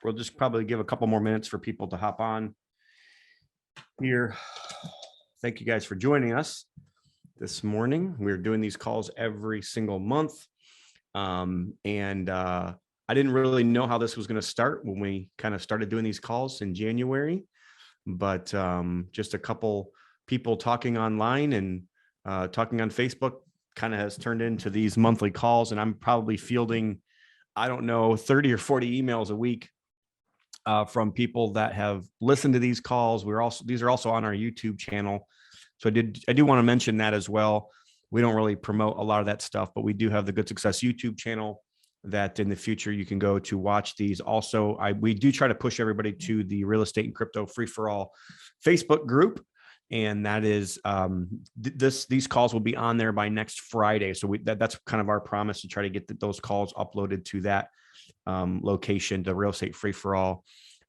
We'll just probably give a couple more minutes for people to hop on here. Thank you guys for joining us this morning. We're doing these calls every single month. I didn't really know how this was going to start when we kind of started doing these calls in January, but just a couple people talking online and talking on Facebook kind of has turned into these monthly calls. And I'm probably fielding, I don't know, 30 or 40 emails a week from people that have listened to these calls. These are also on our YouTube channel. So I do want to mention that as well. We don't really promote a lot of that stuff, but we do have the Good Success YouTube channel that in the future you can go to watch these. Also, we do try to push everybody to the Real Estate and Crypto Free for All Facebook group. And that is these calls will be on there by next Friday. So that's kind of our promise to try to get those calls uploaded to that location, the Real Estate Free for All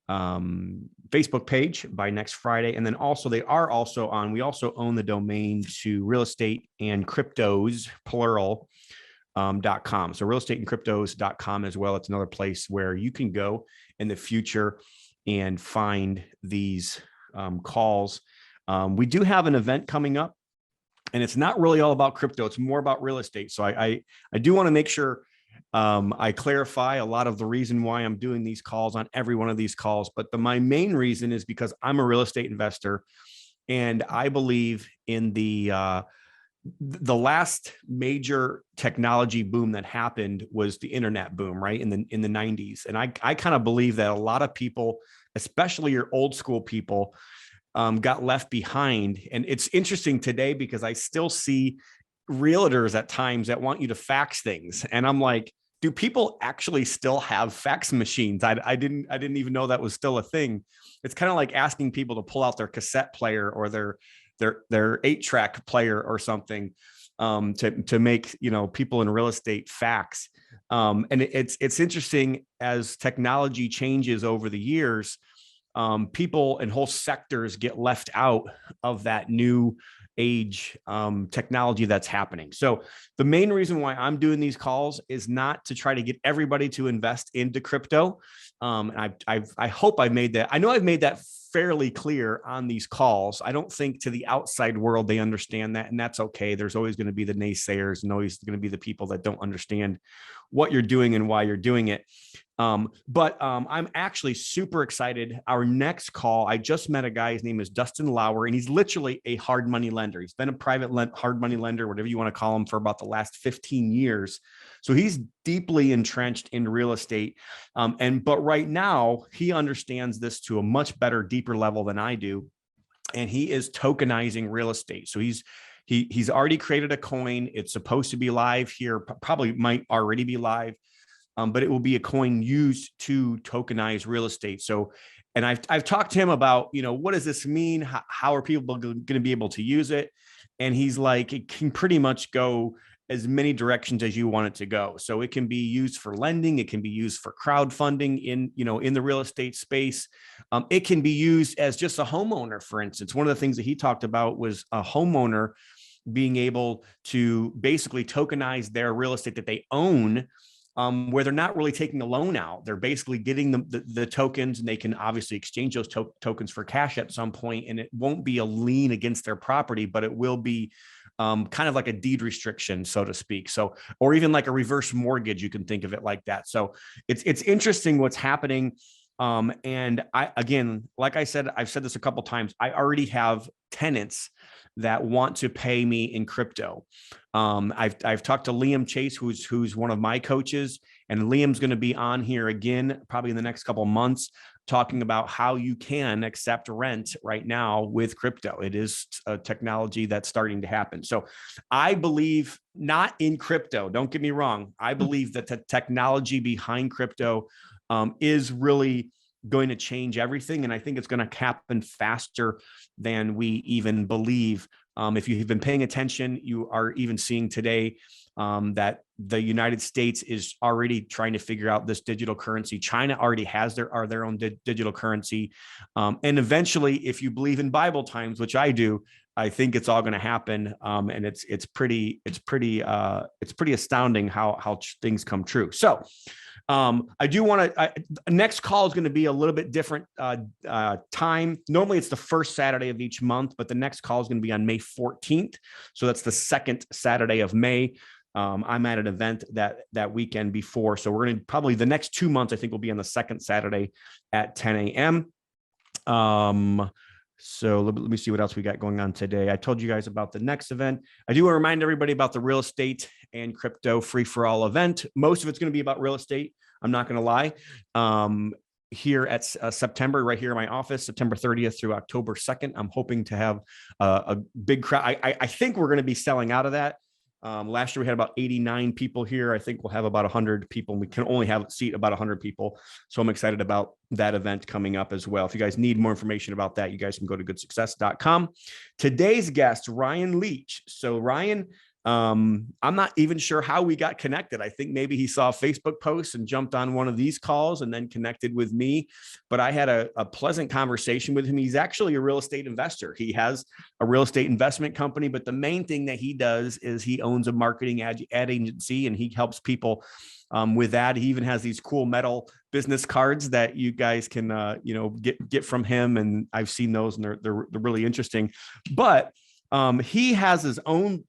Facebook page by next Friday. And then also we also own the domain to real estate and cryptos plural .com. So real estate and cryptos.com as well. It's another place where you can go in the future and find these calls. We do have an event coming up, and it's not really all about crypto. It's more about real estate. So I do want to make sure I clarify a lot of the reason why I'm doing these calls on every one of these calls. But my main reason is because I'm a real estate investor, and I believe in the last major technology boom that happened was the internet boom, right? In the 90s. And I kind of believe that a lot of people, especially your old school people, got left behind. And it's interesting today because I still see realtors at times that want you to fax things. And I'm like, do people actually still have fax machines? I didn't even know that was still a thing. It's kind of like asking people to pull out their cassette player or their 8-track player or something to make, people in real estate fax. And it's interesting as technology changes over the years, people and whole sectors get left out of that new age technology that's happening. So the main reason why I'm doing these calls is not to try to get everybody to invest into crypto. And I hope I've made that. I know I've made that fairly clear on these calls. I don't think to the outside world they understand that, and that's okay. There's always going to be the naysayers and always going to be the people that don't understand what you're doing and why you're doing it. But I'm actually super excited. Our next call, I just met a guy, his name is Dustin Lauer, and he's literally a hard money lender. He's been a private hard money lender, whatever you want to call him, for about the last 15 years. So he's deeply entrenched in real estate. But right now he understands this to a much better, deeper level than I do. And he is tokenizing real estate. So he's already created a coin. It's supposed to be live here, probably might already be live. But it will be a coin used to tokenize real estate. So, and I've talked to him about, what does this mean? How are people going to be able to use it? And he's like, it can pretty much go as many directions as you want it to go. So it can be used for lending. It can be used for crowdfunding in the real estate space. It can be used as just a homeowner, for instance. One of the things that he talked about was a homeowner being able to basically tokenize their real estate that they own, where they're not really taking a loan out. They're basically getting the tokens, and they can obviously exchange those tokens for cash at some point, and it won't be a lien against their property, but it will be kind of like a deed restriction, so to speak. So, or even like a reverse mortgage, you can think of it like that. So it's interesting what's happening. And again, like I said, I've said this a couple of times, I already have tenants that want to pay me in crypto. I've talked to Liam Chase, who's one of my coaches, and Liam's going to be on here again, probably in the next couple of months, talking about how you can accept rent right now with crypto. It is a technology that's starting to happen. So I believe not in crypto. Don't get me wrong. I believe that the technology behind crypto is really going to change everything. And I think it's going to happen faster than we even believe. If you've been paying attention, you are even seeing today that the United States is already trying to figure out this digital currency. China already has their own digital currency. And eventually, if you believe in Bible times, which I do, I think it's all going to happen. And it's pretty astounding how things come true. So I do want to, next call is going to be a little bit different time. Normally it's the first Saturday of each month, but the next call is going to be on May 14th. So that's the second Saturday of May. I'm at an event that weekend before. So we're going to probably the next 2 months, I think will be on the second Saturday at 10 a.m. So let me see what else we got going on today. I told you guys about the next event. I do want to remind everybody about the real estate and crypto free for all event. Most of it's going to be about real estate. I'm not going to lie. Here at September, right here in my office, September 30th through October 2nd, I'm hoping to have a big crowd. I think we're going to be selling out of that. Last year we had about 89 people here. I think we'll have about 100 people. We can only have seat about 100 people. So I'm excited about that event coming up as well. If you guys need more information about that, you guys can go to goodsuccess.com. Today's guest, Ryan Leach. So Ryan, I'm not even sure how we got connected. I think maybe he saw a Facebook post and jumped on one of these calls and then connected with me. But I had a pleasant conversation with him. He's actually a real estate investor. He has a real estate investment company, but the main thing that he does is he owns a marketing ad agency, and he helps people with that. He even has these cool metal business cards that you guys can, get from him. And I've seen those, and they're really interesting. But he has his own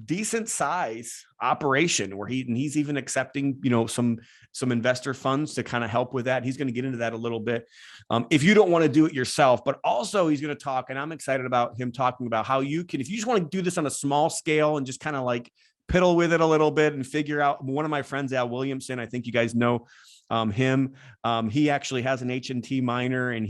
decent size operation where he's even accepting, some investor funds to kind of help with that. He's going to get into that a little bit. If you don't want to do it yourself, but also he's going to talk, and I'm excited about him talking about how you can, if you just want to do this on a small scale and just kind of like piddle with it a little bit and figure out. One of my friends, Al Williamson, I think you guys know him. He actually has an H&T miner, and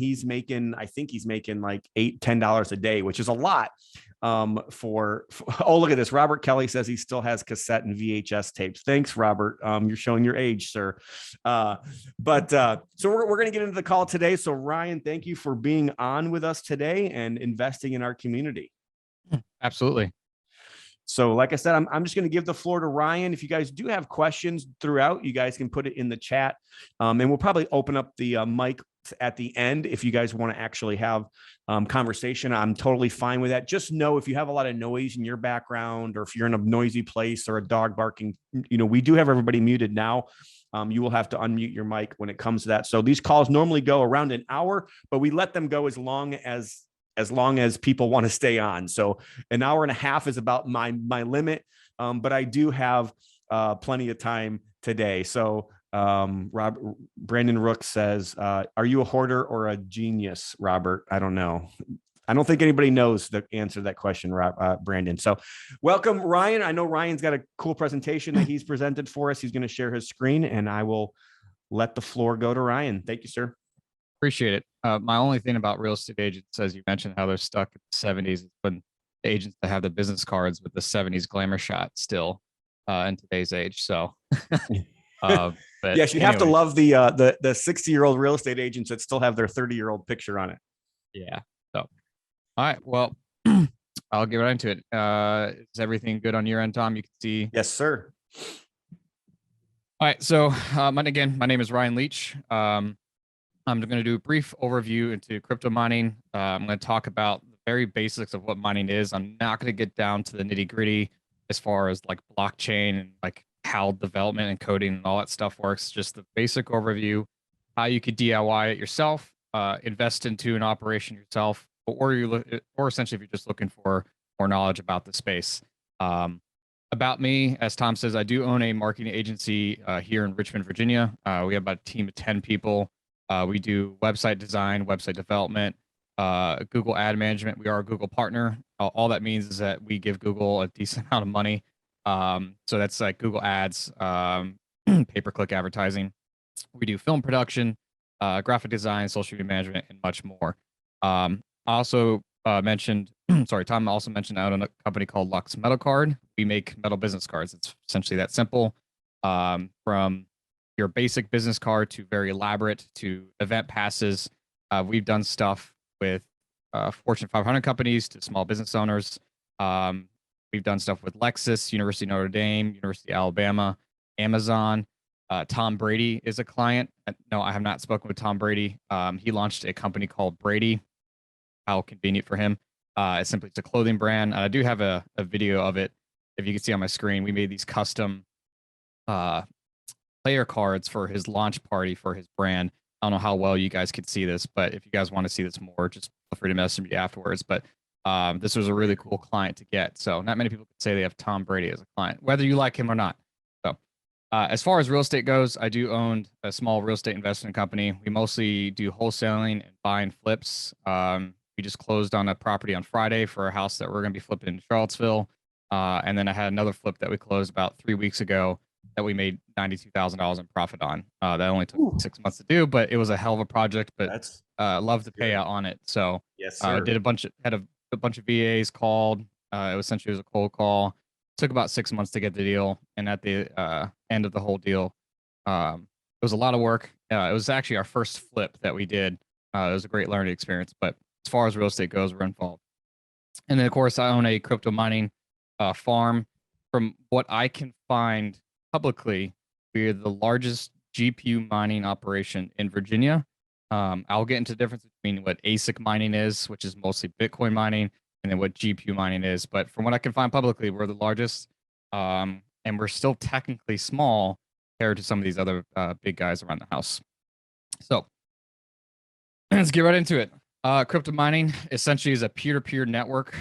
I think he's making like $8-10 a day, which is a lot. For oh, look at this. Robert Kelly says he still has cassette and VHS tapes. Thanks, Robert. You're showing your age, sir. So we're going to get into the call today. So Ryan, thank you for being on with us today and investing in our community. Absolutely. So like I said, I'm just going to give the floor to Ryan. If you guys do have questions throughout, you guys can put it in the chat. And we'll probably open up the mic at the end if you guys want to actually have conversation. I'm totally fine with that. Just know if you have a lot of noise in your background, or if you're in a noisy place or a dog barking, we do have everybody muted now. You will have to unmute your mic when it comes to that. So these calls normally go around an hour, but we let them go as long as people want to stay on. So an hour and a half is about my limit. But I do have plenty of time today. So Brandon Rook says, are you a hoarder or a genius, Robert? I don't know. I don't think anybody knows the answer to that question, Brandon. So welcome, Ryan. I know Ryan's got a cool presentation that he's presented for us. He's going to share his screen, and I will let the floor go to Ryan. Thank you, sir. Appreciate it. My only thing about real estate agents, as you mentioned, how they're stuck in the 70s, when the agents that have the business cards with the 70s glamour shot still in today's age. So, but yes, you have to love the 60-year-old real estate agents that still have their 30-year-old picture on it. Yeah. So, all right. Well, I'll get right into it. Is everything good on your end, Tom? You can see. Yes, sir. All right. So, my name is Ryan Leach. I'm going to do a brief overview into crypto mining. I'm going to talk about the very basics of what mining is. I'm not going to get down to the nitty gritty as far as like blockchain and like how development and coding and all that stuff works. Just the basic overview, how you could DIY it yourself, invest into an operation yourself, or essentially if you're just looking for more knowledge about the space. About me, as Tom says, I do own a marketing agency here in Richmond, Virginia. We have about a team of 10 people. We do website design, website development, Google ad management. We are a Google partner. All that means is that we give Google a decent amount of money. So that's like Google ads, pay-per-click advertising. We do film production, graphic design, social media management, and much more. Also mentioned, sorry, Tom also mentioned I own a company called Lux Metal Card. We make metal business cards. It's essentially that simple. From your basic business card to very elaborate to event passes. We've done stuff with Fortune 500 companies to small business owners. We've done stuff with Lexus, University of Notre Dame, University of Alabama, Amazon. Tom Brady is a client. No, I have not spoken with Tom Brady. He launched a company called Brady. How convenient for him. It's a clothing brand. I do have a video of it. If you can see on my screen, we made these custom player cards for his launch party for his brand. I don't know how well you guys could see this, but if you guys want to see this more, just feel free to message me afterwards. But this was a really cool client to get. So not many people could say they have Tom Brady as a client, whether you like him or not. So as far as real estate goes, I do own a small real estate investment company. We mostly do wholesaling and buy and flips. We just closed on a property on Friday for a house that we're going to be flipping in Charlottesville. And then I had another flip that we closed about 3 weeks ago that we made $92,000 in profit on. That only took 6 months to do, but it was a hell of a project. But That's love the good. payout on it. So Yes, sir. did a bunch of VAs called. It was essentially a cold call. Took about 6 months to get the deal, and at the end of the whole deal, it was a lot of work. It was actually our first flip that we did. It was a great learning experience. But as far as real estate goes, we're involved. And then, of course, I own a crypto mining farm. From what I can find publicly, we're the largest GPU mining operation in Virginia. I'll get into the difference between what ASIC mining is, which is mostly Bitcoin mining, and then what GPU mining is. But from what I can find publicly, we're the largest, and we're still technically small compared to some of these other big guys around the house. So let's get right into it. Crypto mining essentially is a peer-to-peer network,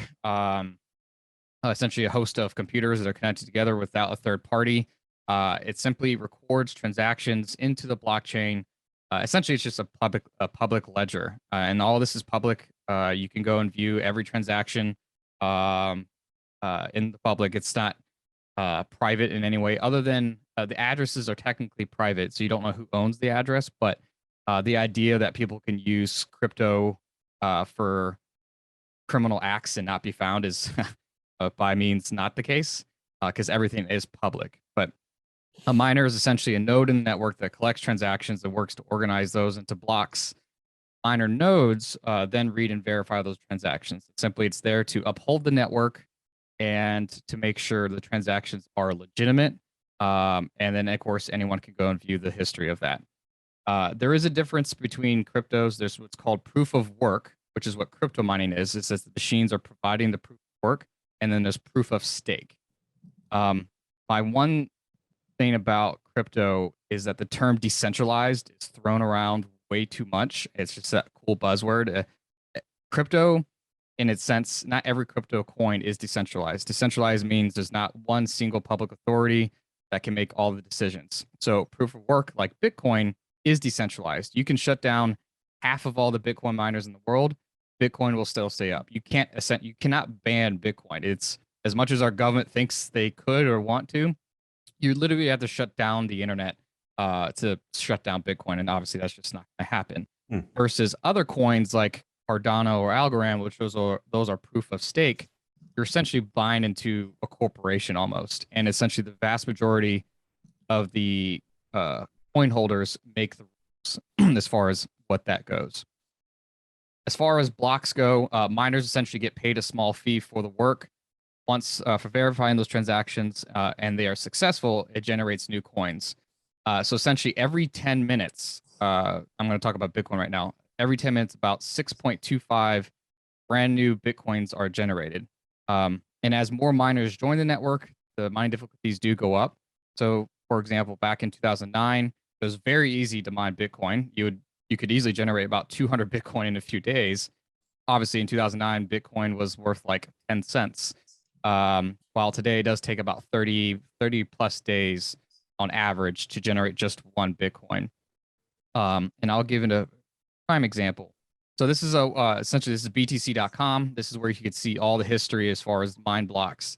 essentially a host of computers that are connected together without a third party. It simply records transactions into the blockchain. Essentially, it's just a public ledger, and all this is public. You can go and view every transaction in the public. It's not private in any way, other than the addresses are technically private, so you don't know who owns the address. But the idea that people can use crypto for criminal acts and not be found is by means not the case, because everything is public. But a miner is essentially a node in the network that collects transactions and works to organize those into blocks. Miner nodes then read and verify those transactions. Simply, it's there to uphold the network and to make sure the transactions are legitimate. And then, of course, anyone can go and view the history of that. There is a difference between cryptos. There's what's called proof of work, which is what crypto mining is. It says the machines are providing the proof of work, and then there's proof of stake. My one thing about crypto is that the term decentralized is thrown around way too much. It's just that cool buzzword. Crypto, in its sense, not every crypto coin is decentralized. Decentralized means there's not one single public authority that can make all the decisions. So proof of work, like Bitcoin, is decentralized. You can shut down half of all the Bitcoin miners in the world. Bitcoin will still stay up. You cannot ban Bitcoin. It's as much as our government thinks they could or want to, you literally have to shut down the internet to shut down Bitcoin. And obviously that's just not going to happen. Versus other coins like Cardano or Algorand, which those are proof of stake, you're essentially buying into a corporation almost. And essentially the vast majority of the coin holders make the rules as far as what that goes. As far as blocks go, miners essentially get paid a small fee for the work. Once for verifying those transactions and they are successful, it generates new coins. So essentially every 10 minutes, I'm going to talk about Bitcoin right now. Every 10 minutes, about 6.25 brand new Bitcoins are generated. And as more miners join the network, the mining difficulties do go up. So for example, back in 2009, it was very easy to mine Bitcoin. You could easily generate about 200 Bitcoin in a few days. Obviously in 2009, Bitcoin was worth like 10 cents. While today it does take about 30 plus days on average to generate just one Bitcoin. And I'll give it a prime example. So this is essentially this is btc.com. This is where you can see all the history as far as mine blocks.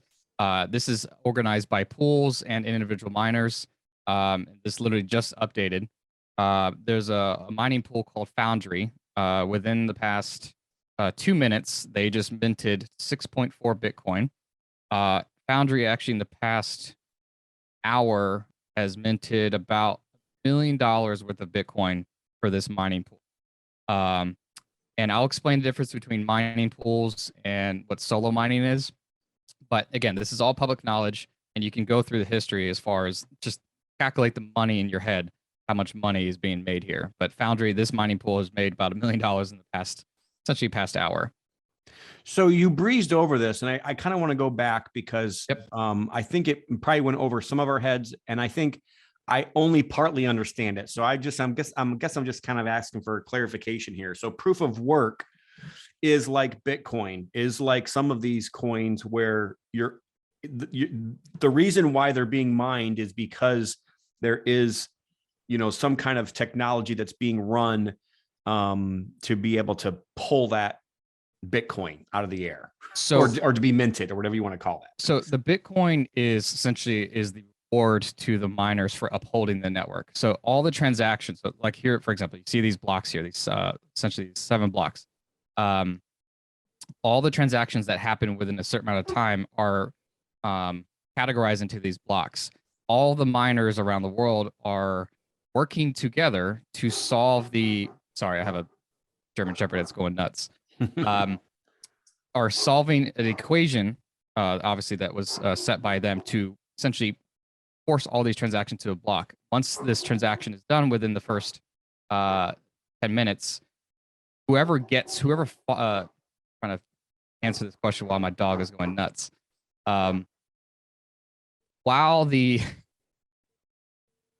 This is organized by pools and individual miners. This literally just updated. There's a mining pool called Foundry. Within the past 2 minutes, they just minted 6.4 Bitcoin. Foundry actually in the past hour has minted about $1 million worth of Bitcoin for this mining pool. And I'll explain the difference between mining pools and what solo mining is. But again, this is all public knowledge, and you can go through the history as far as just calculate the money in your head, how much money is being made here. But Foundry, this mining pool has made about $1 million in the essentially past hour. So you breezed over this, and I kind of want to go back because I think it probably went over some of our heads. And I think I only partly understand it. So I'm just kind of asking for clarification here. So proof of work is like Bitcoin, is like some of these coins where the reason why they're being mined is because there is, some kind of technology that's being run to be able to pull that Bitcoin out of the air, So or to be minted, or whatever you want to call that. so the Bitcoin is essentially the reward to the miners for upholding the network. So all the transactions, so like here, for example, you see these blocks here, these essentially 7 blocks. All the transactions that happen within a certain amount of time are categorized into these blocks. All the miners around the world are working together to solve the. Sorry, I have a German Shepherd that's going nuts. Are solving an equation, obviously that was set by them to essentially force all these transactions to a block. Once this transaction is done within the first 10 minutes, whoever trying to answer this question while my dog is going nuts. While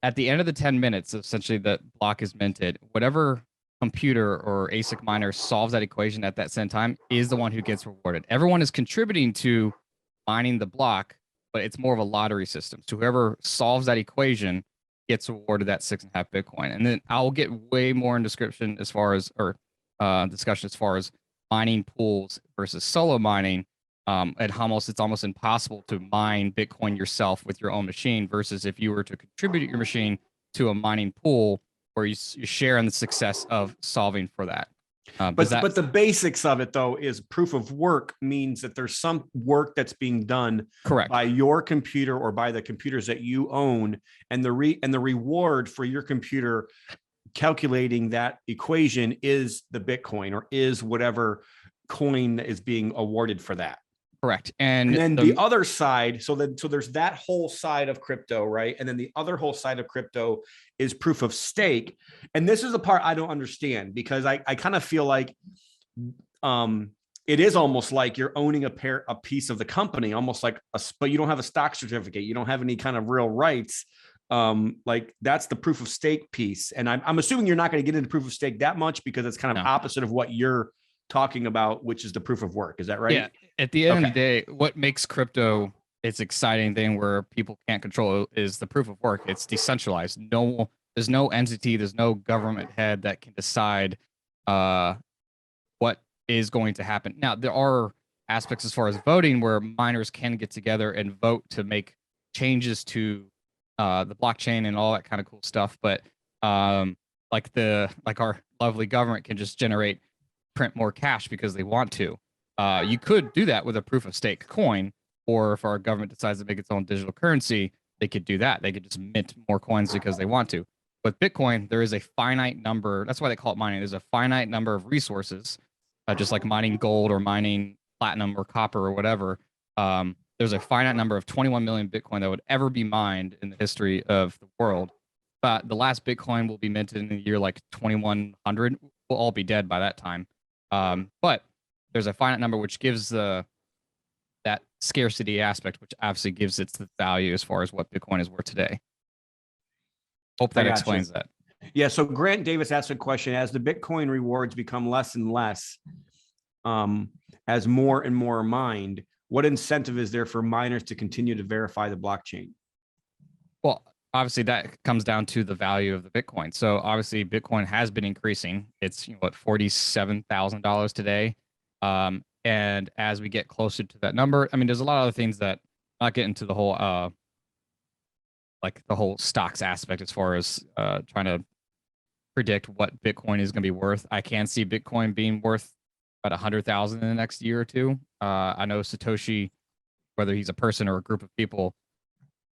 at the end of the 10 minutes, essentially the block is minted, whatever computer or ASIC miner solves that equation at that same time is the one who gets rewarded. Everyone is contributing to mining the block, but it's more of a lottery system. So whoever solves that equation gets awarded that 6.5 Bitcoin. And then I'll get way more in discussion as far as mining pools versus solo mining. It's almost impossible to mine Bitcoin yourself with your own machine versus if you were to contribute your machine to a mining pool where you share in the success of solving for that. But the basics of it, though, is proof of work means that there's some work that's being done correct by your computer or by the computers that you own, and the reward for your computer calculating that equation is the Bitcoin, or is whatever coin is being awarded for that. Correct. And then the other side, so there's that whole side of crypto, right? And then the other whole side of crypto is proof of stake. And this is the part I don't understand, because I kind of feel like it is almost like you're owning a piece of the company, almost like but you don't have a stock certificate. You don't have any kind of real rights. Like that's the proof of stake piece. And I'm assuming you're not going to get into proof of stake that much, because it's kind of opposite of what you're talking about, which is the proof of work. Is that right? Yeah. At the end of the day, what makes crypto its exciting thing where people can't control it is the proof of work. It's decentralized. There's no entity, there's no government head that can decide what is going to happen. Now, there are aspects as far as voting where miners can get together and vote to make changes to the blockchain and all that kind of cool stuff. But like our lovely government can just print more cash because they want to. You could do that with a proof of stake coin, or if our government decides to make its own digital currency, they could do that. They could just mint more coins because they want to. With Bitcoin, there is a finite number. That's why they call it mining. There's a finite number of resources, just like mining gold or mining platinum or copper or whatever. There's a finite number of 21 million Bitcoin that would ever be mined in the history of the world. But the last Bitcoin will be minted in the year like 2100. We'll all be dead by that time. But there's a finite number which gives that scarcity aspect, which obviously gives it the value as far as what Bitcoin is worth today. Hope that explains that. Yeah. So Grant Davis asked a question: as the Bitcoin rewards become less and less, as more and more are mined, what incentive is there for miners to continue to verify the blockchain? Well, obviously that comes down to the value of the Bitcoin. So obviously Bitcoin has been increasing. It's $47,000 today. And as we get closer to that number, I mean, there's a lot of other things that not get into the whole like the whole stocks aspect as far as trying to predict what Bitcoin is going to be worth. I can see Bitcoin being worth about 100,000 in the next year or two. I know Satoshi, whether he's a person or a group of people,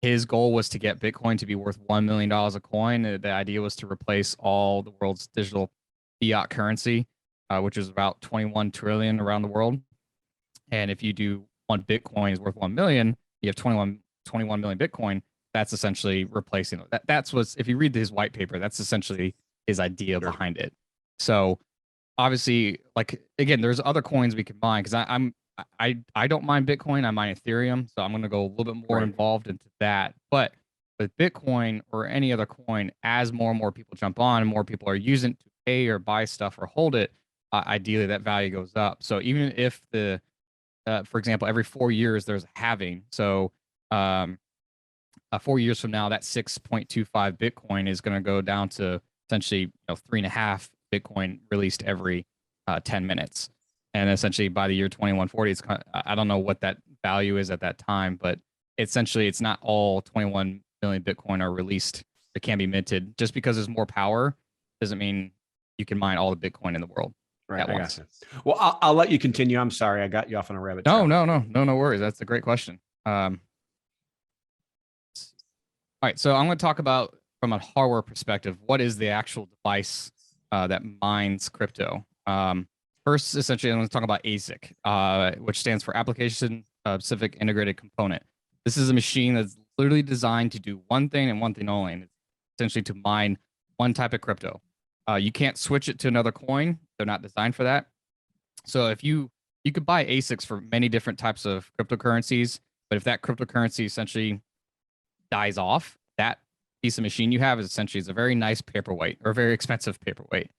his goal was to get Bitcoin to be worth $1 million a coin. The idea was to replace all the world's digital fiat currency, which is about 21 trillion around the world. And if you do one Bitcoin is worth 1 million, you have 21 million Bitcoin. That's essentially replacing it. That's what's, if you read his white paper, that's essentially his idea behind it. So obviously, like, again, there's other coins we can mine, because I don't mine Bitcoin, I mine Ethereum. So I'm going to go a little bit more involved into that. But With Bitcoin or any other coin, as more and more people jump on and more people are using it to pay or buy stuff or hold it, ideally that value goes up. So even if for example, every 4 years there's a halving. So 4 years from now, that 6.25 Bitcoin is going to go down to essentially 3.5 Bitcoin released every 10 minutes. And essentially by the year 2140, I don't know what that value is at that time, but essentially it's not all 21 million Bitcoin are released. It can be minted. Just because there's more power doesn't mean you can mine all the Bitcoin in the world. Right. I got you. Well, I'll let you continue. I'm sorry. I got you off on a rabbit trail. No worries. That's a great question. All right. So I'm going to talk about from a hardware perspective, what is the actual device that mines crypto? First, essentially, I'm going to talk about ASIC, which stands for Application Specific Integrated Component. This is a machine that's literally designed to do one thing and one thing only, and it's essentially to mine one type of crypto. You can't switch it to another coin. They're not designed for that. So if you could buy ASICs for many different types of cryptocurrencies, but if that cryptocurrency essentially dies off, that piece of machine you have is essentially a very nice paperweight or very expensive paperweight.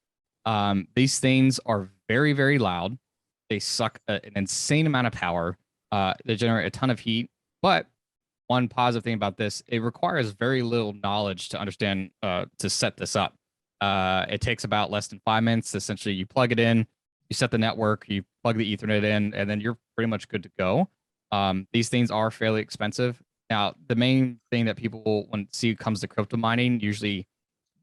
These things are very, very loud. They suck an insane amount of power. They generate a ton of heat. But one positive thing about this, it requires very little knowledge to understand to set this up. It takes about less than 5 minutes. Essentially, you plug it in, you set the network, you plug the Ethernet in, and then you're pretty much good to go. These things are fairly expensive. Now, the main thing that people will see comes to crypto mining, usually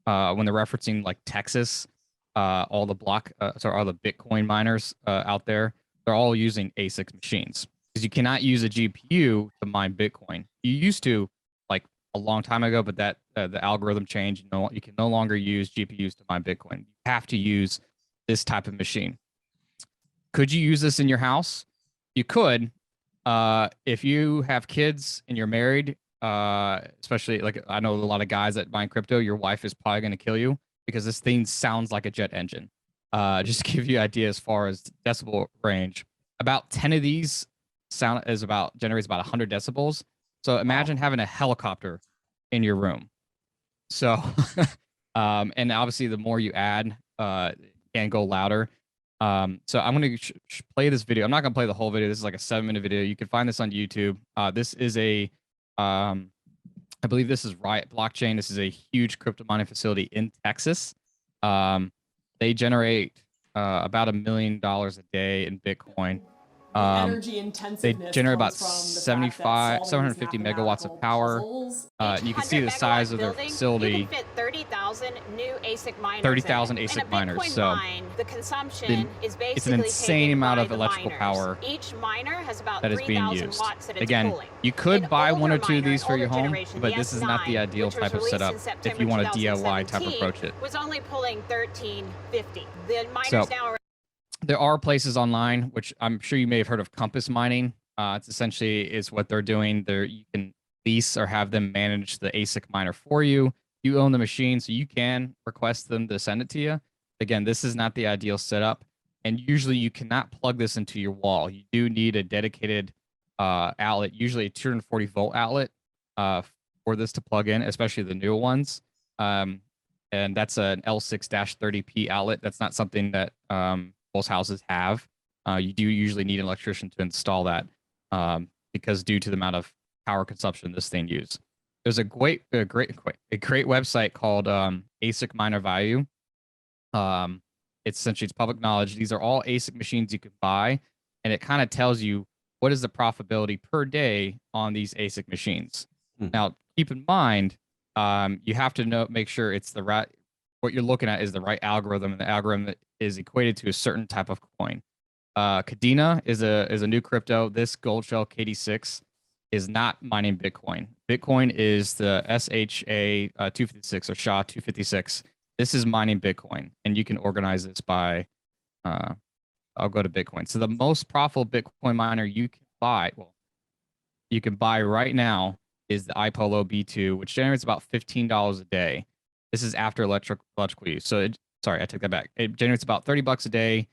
when they're referencing like Texas, all the Bitcoin miners out there, they're all using ASIC machines because you cannot use a GPU to mine Bitcoin. You used to like a long time ago, but that the algorithm changed. You can no longer use GPUs to mine Bitcoin. You have to use this type of machine. Could you use this in your house? You could. If you have kids and you're married, especially like I know a lot of guys that mine crypto, your wife is probably going to kill you because this thing sounds like a jet engine. Just to give you an idea as far as decibel range, about 10 of these generates about 100 decibels. So imagine having a helicopter in your room. So, and obviously the more you add, it can go louder. So I'm going to play this video. I'm not going to play the whole video. This is like a 7-minute video. You can find this on YouTube. This is I believe this is Riot Blockchain. This is a huge crypto mining facility in Texas. They generate about $1 million a day in Bitcoin. They generate about 750 megawatts of power. You can see the size of their facility. You can fit 30,000 new ASIC miners. 30,000 ASIC miners. So the consumption is basically it's an insane amount of electrical power Each miner has about that is being used. watts that it's Again, pulling. you could buy one or two of these for your home, but this is not the ideal type of setup if you want a DIY type approach. It was only pulling 1350. The miners now are. There are places online, which I'm sure you may have heard of, Compass Mining. It's essentially is what they're doing. You can lease or have them manage the ASIC miner for you. You own the machine, so you can request them to send it to you. Again, this is not the ideal setup, and usually you cannot plug this into your wall. You do need a dedicated outlet, usually a 240 volt outlet for this to plug in, especially the newer ones. And that's an L6-30P outlet. That's not something that most houses have. You do usually need an electrician to install that because due to the amount of power consumption this thing uses. There's a great website called ASIC Miner Value. It's public knowledge. These are all ASIC machines you can buy, and it kind of tells you what is the profitability per day on these ASIC machines. Now, keep in mind, you have to make sure it's the right. What you're looking at is the right algorithm, and the algorithm that is equated to a certain type of coin. Cadena is a new crypto. This gold shell KD6 is not mining Bitcoin. Bitcoin is the SHA 256 or SHA 256. This is mining Bitcoin, and you can organize this by. I'll go to Bitcoin. So the most profitable Bitcoin miner you can buy, right now is the iPolo B2, which generates about $15 a day. This is after electrical use. So sorry, I take that back. It generates about $30 a day.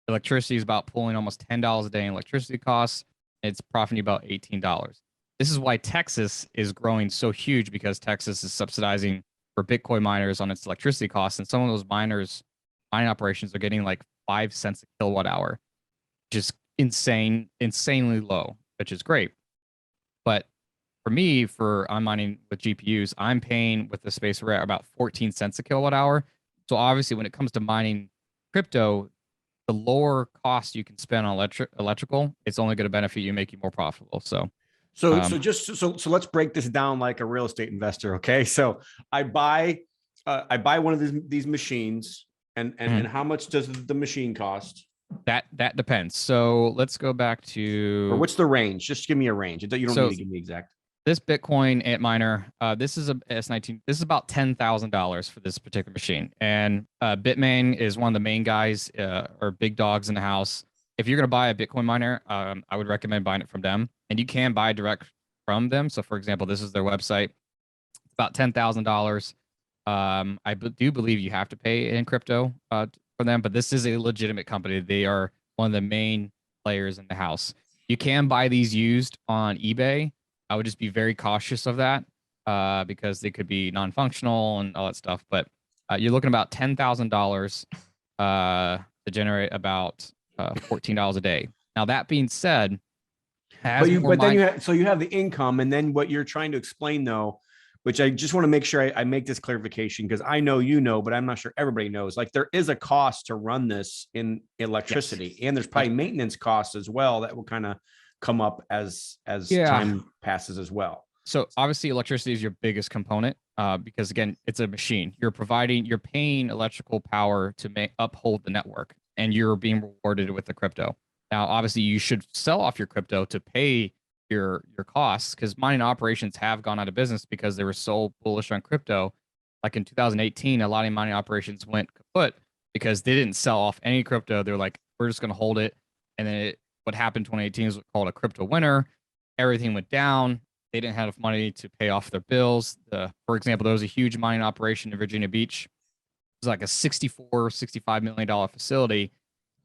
Electricity is about pulling almost $10 a day in electricity costs. It's profiting about $18. This is why Texas is growing so huge, because Texas is subsidizing for Bitcoin miners on its electricity costs, and some of those mining operations are getting like 5 cents a kilowatt hour, which is insanely low, which is great. But for me, I'm mining with GPUs, I'm paying with the space we're at about 14 cents a kilowatt hour. So obviously, when it comes to mining crypto, the lower cost you can spend on electrical, it's only going to benefit you, make you more profitable. So let's break this down like a real estate investor. Okay. So I buy one of these machines, and how much does the machine cost? That depends. So let's go back to, or what's the range? Just give me a range. You don't need to give me exact. This Bitcoin Ant miner, this is a S19. This is about $10,000 for this particular machine. And Bitmain is one of the main guys or big dogs in the house. If you're going to buy a Bitcoin miner, I would recommend buying it from them. And you can buy direct from them. So, for example, this is their website. It's about $10,000. I do believe you have to pay in crypto for them, but this is a legitimate company. They are one of the main players in the house. You can buy these used on eBay. I would just be very cautious of that because they could be non-functional and all that stuff. But you're looking about $10,000 to generate about $14 a day. Now, that being said, you have the income, and then what you're trying to explain, though, which I just want to make sure I make this clarification, because I know you know, but I'm not sure everybody knows. Like, there is a cost to run this in electricity, and there's probably maintenance costs as well that will kind of come up as time passes as well. So obviously electricity is your biggest component because, again, it's a machine. You're paying electrical power to uphold the network, and you're being rewarded with the crypto. Now, obviously, you should sell off your crypto to pay your costs, because mining operations have gone out of business because they were so bullish on crypto. Like in 2018, a lot of mining operations went kaput because they didn't sell off any crypto. They're like, we're just going to hold it. And then what happened in 2018 is called a crypto winter. Everything went down. They didn't have enough money to pay off their bills. For example, there was a huge mining operation in Virginia Beach. It was like a $65 million facility,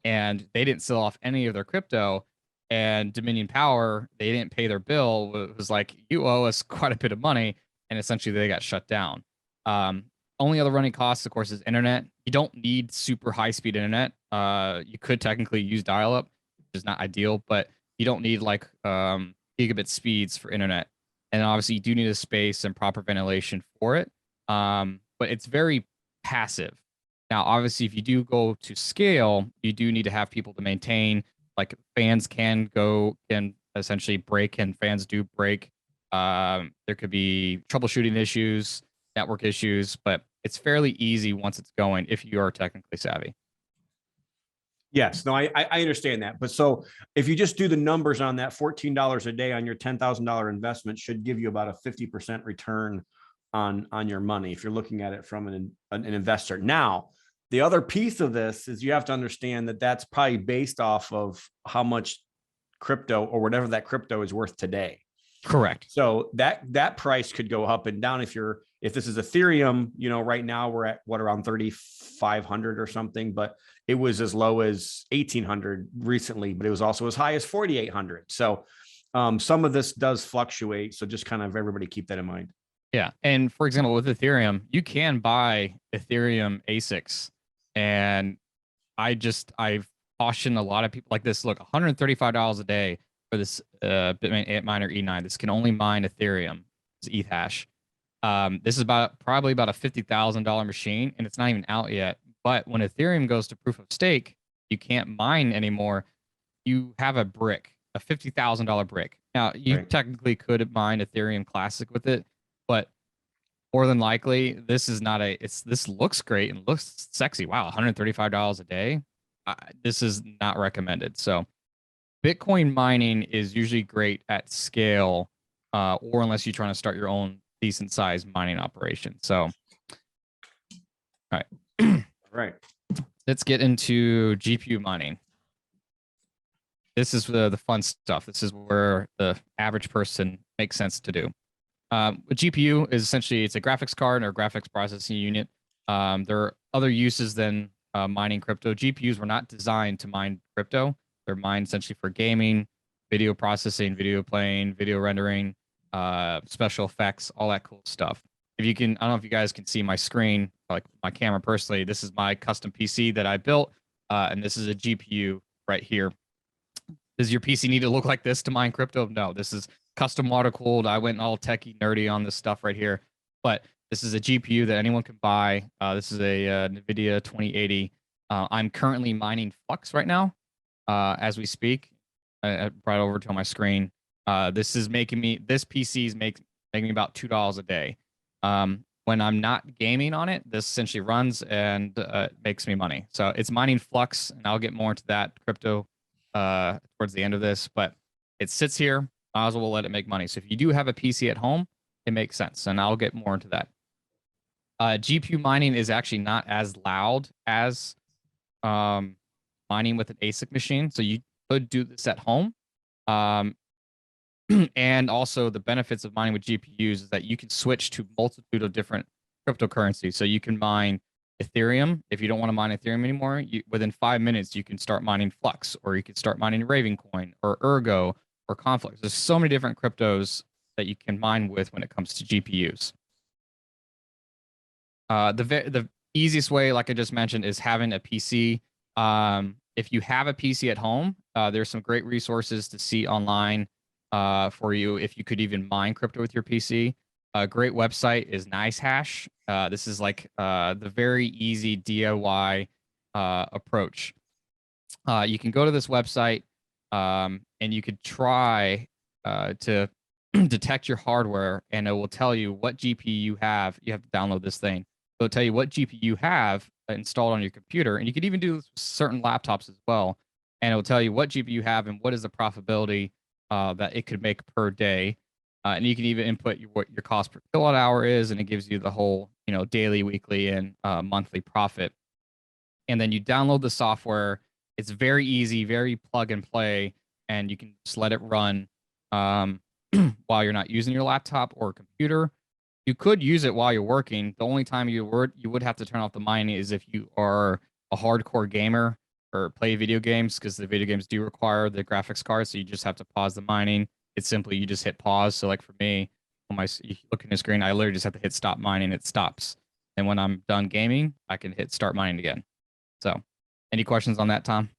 and they didn't sell off any of their crypto. And Dominion Power, they didn't pay their bill. It was like, you owe us quite a bit of money, and essentially they got shut down. Only other running costs, of course, is internet. You don't need super high-speed internet. You could technically use dial-up, which is not ideal, but you don't need like gigabit speeds for internet. And obviously, you do need a space and proper ventilation for it. But it's very passive. Now, obviously, if you do go to scale, you do need to have people to maintain. Like, fans can essentially break, and fans do break. There could be troubleshooting issues, network issues, but it's fairly easy once it's going if you are technically savvy. Yes, no, I understand that. But so if you just do the numbers on that, $14 a day on your $10,000 investment should give you about a 50% return on your money if you're looking at it from an investor. Now, the other piece of this is you have to understand that that's probably based off of how much crypto or whatever that crypto is worth today. Correct. So that price could go up and down. If this is Ethereum, right now we're at around 3,500 or something, but it was as low as 1,800 recently, but it was also as high as 4,800. So some of this does fluctuate. So just kind of everybody keep that in mind. Yeah. And for example, with Ethereum, you can buy Ethereum ASICs. And I've cautioned a lot of people like this. Look, $135 a day for this Bitmain Ant miner E9. This can only mine Ethereum. It's ETH hash. This is probably about a $50,000 machine, and it's not even out yet. But when Ethereum goes to proof of stake, you can't mine anymore. You have a brick, a $50,000 brick. Now, you technically could mine Ethereum Classic with it, but more than likely, this is not this looks great and looks sexy. Wow, $135 a day. This is not recommended. So Bitcoin mining is usually great at scale, or unless you're trying to start your own decent sized mining operation. So, all right. Let's get into GPU mining. This is the fun stuff. This is where the average person makes sense to do. A GPU is essentially, it's a graphics card or graphics processing unit. There are other uses than mining crypto. GPUs were not designed to mine crypto. They're mined essentially for gaming, video processing, video playing, video rendering, special effects, all that cool stuff. If you can, I don't know if you guys can see my screen, like my camera personally. This is my custom PC that I built, and this is a GPU right here. Does your PC need to look like this to mine crypto? No, this is custom water cooled. I went all techie nerdy on this stuff right here, but this is a GPU that anyone can buy. This is a NVIDIA 2080. I'm currently mining Flux right now as we speak. I brought it over to my screen. This PC is making me about $2 a day. When I'm not gaming on it, this essentially runs and makes me money. So it's mining Flux, and I'll get more into that crypto towards the end of this, but it sits here. Might as well let it make money. So if you do have a PC at home, it makes sense, and I'll get more into that. GPU mining is actually not as loud as mining with an ASIC machine, so you could do this at home. And also the benefits of mining with GPUs is that you can switch to multitude of different cryptocurrencies. So you can mine Ethereum. If you don't want to mine Ethereum anymore, within 5 minutes, you can start mining Flux, or you can start mining Ravencoin or Ergo or Conflux. There's so many different cryptos that you can mine with when it comes to GPUs. The easiest way, like I just mentioned, is having a PC. If you have a PC at home, there's some great resources to see online for you if you could even mine crypto with your PC. A great website is NiceHash. This is like the very easy DIY approach. You can go to this website and you could try to detect your hardware, and it will tell you what GPU you have. You have to download this thing. It'll tell you what GPU you have installed on your computer, and you could even do certain laptops as well. And it will tell you what GPU you have and what is the profitability that it could make per day. And you can even input what your cost per kilowatt hour is, and it gives you the whole, daily, weekly, and monthly profit. And then you download the software. It's very easy, very plug and play, and you can just let it run while you're not using your laptop or computer. You could use it while you're working. The only time you would have to turn off the mining is if you are a hardcore gamer or play video games, because the video games do require the graphics card, so you just have to pause the mining. It's simply you just hit pause. So like for me, when you look at the screen, I literally just have to hit stop mining. It stops. And when I'm done gaming, I can hit start mining again. So any questions on that, Tom?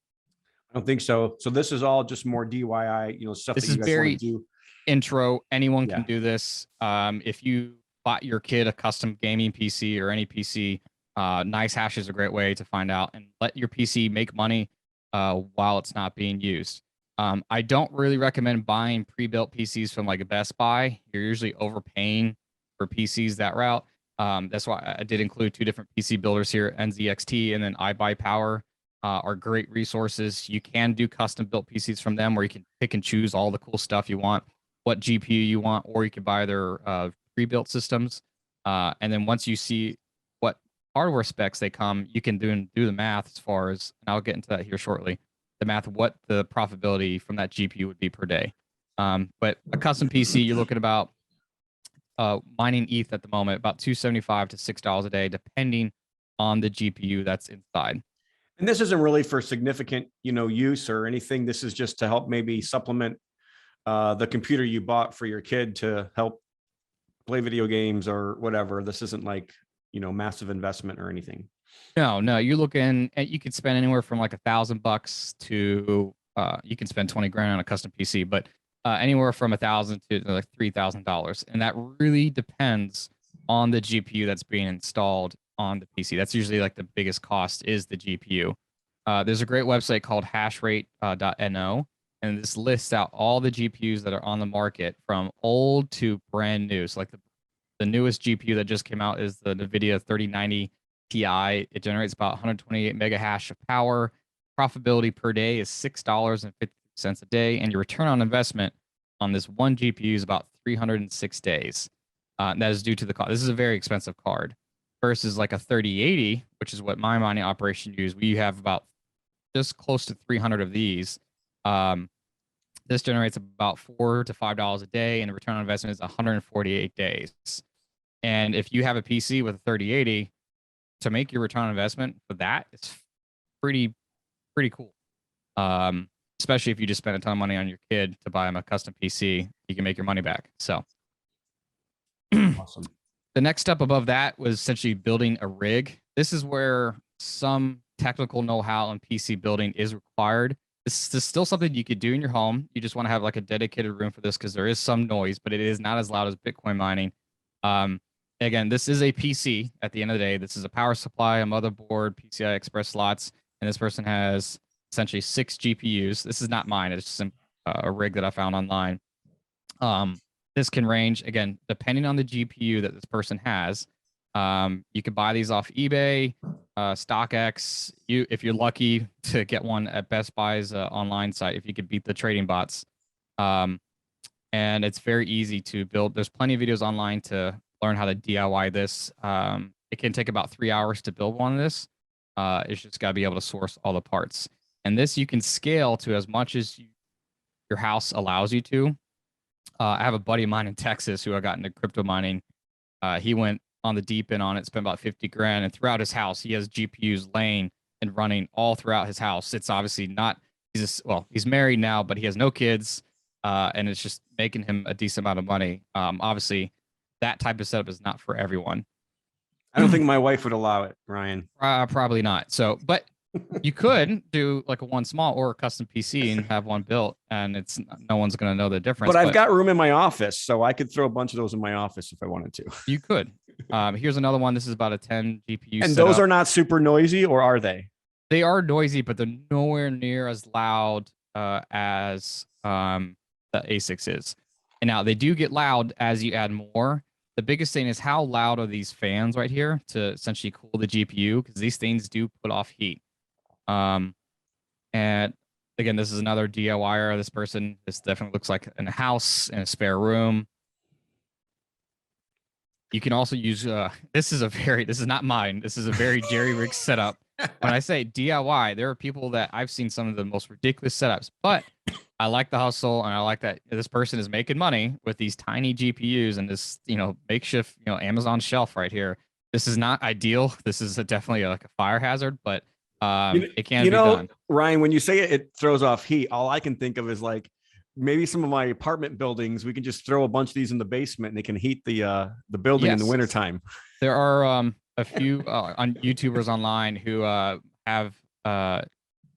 I don't think so. So this is all just more DIY, stuff This that you is guys want very to do. intro. Anyone can Yeah. do this. If you bought your kid a custom gaming PC or any PC, NiceHash is a great way to find out and let your PC make money while it's not being used. I don't really recommend buying pre-built PCs from like a Best Buy. You're usually overpaying for PCs that route. That's why I did include 2 different PC builders here, NZXT and then iBuyPower are great resources. You can do custom built PCs from them where you can pick and choose all the cool stuff you want, what GPU you want, or you can buy their pre-built systems. And then once you see what hardware specs they come, you can do the math as far as, and I'll get into that here shortly, the math of what the profitability from that GPU would be per day. But a custom PC, you're looking about mining ETH at the moment, about $2.75 to $6 a day, depending on the GPU that's inside. And this isn't really for significant, use or anything. This is just to help maybe supplement the computer you bought for your kid to help play video games or whatever. This isn't like, massive investment or anything. No, you're looking at, you could spend anywhere from like $1,000 to you can spend 20 grand on a custom PC, but anywhere from $1,000 to like $3,000. And that really depends on the GPU that's being installed on the PC. That's usually like the biggest cost is the GPU. There's a great website called hashrate.no, and this lists out all the GPUs that are on the market from old to brand new. So like the newest GPU that just came out is the NVIDIA 3090 Ti. It generates about 128 mega hash of power. Profitability per day is $6.50 a day, and your return on investment on this one GPU is about 306 days. That is due to the cost. This is a very expensive card versus like a 3080, which is what my mining operation uses. We have about just close to 300 of these. This generates about $4 to $5 a day, and the return on investment is 148 days. And if you have a PC with a 3080, to make your return on investment for that, it's pretty cool. Especially if you just spend a ton of money on your kid to buy him a custom PC, you can make your money back. So Awesome. The next step above that was essentially building a rig. This is where some technical know-how in PC building is required. This is still something you could do in your home. You just want to have like a dedicated room for this because there is some noise, but it is not as loud as Bitcoin mining. Again, this is a PC at the end of the day. This is a power supply, a motherboard, PCI Express slots, and this person has essentially 6 GPUs. This is not mine. It's just a rig that I found online. This can range, again, depending on the GPU that this person has. You can buy these off eBay, StockX. If you're lucky to get one at Best Buy's online site, if you could beat the trading bots. And it's very easy to build. There's plenty of videos online to learn how to DIY this. It can take about 3 hours to build one of this. It's just got to be able to source all the parts. And this you can scale to as much as your house allows you to. I have a buddy of mine in Texas who I got into crypto mining. He went on the deep end on it, spent about 50 grand, and throughout his house, he has GPUs laying and running all throughout his house. It's obviously not, he's married now, but he has no kids, and it's just making him a decent amount of money. Obviously, that type of setup is not for everyone. I don't think my wife would allow it, Ryan. Probably not. So, but you could do like a one small or a custom PC and have one built, and it's no one's going to know the difference. But I've got room in my office, so I could throw a bunch of those in my office if I wanted to. You could. Here's another one. This is about a 10 GPU. And those are not super noisy, or are they? They are noisy, but they're nowhere near as loud as the ASICs is. And now they do get loud as you add more. The biggest thing is how loud are these fans right here to essentially cool the GPU, because these things do put off heat. And again, this is another DIYer. This definitely looks like in a house in a spare room. You can also use, this is not mine. This is a very jerry-rigged setup. When I say DIY, there are people that I've seen some of the most ridiculous setups, but I like the hustle, and I like that this person is making money with these tiny GPUs and this, makeshift, Amazon shelf right here. This is not ideal. This is definitely like a fire hazard, but it can be done. Ryan, when you say it throws off heat, all I can think of is like maybe some of my apartment buildings, we can just throw a bunch of these in the basement and they can heat the building in the wintertime. There are a few on YouTubers online who have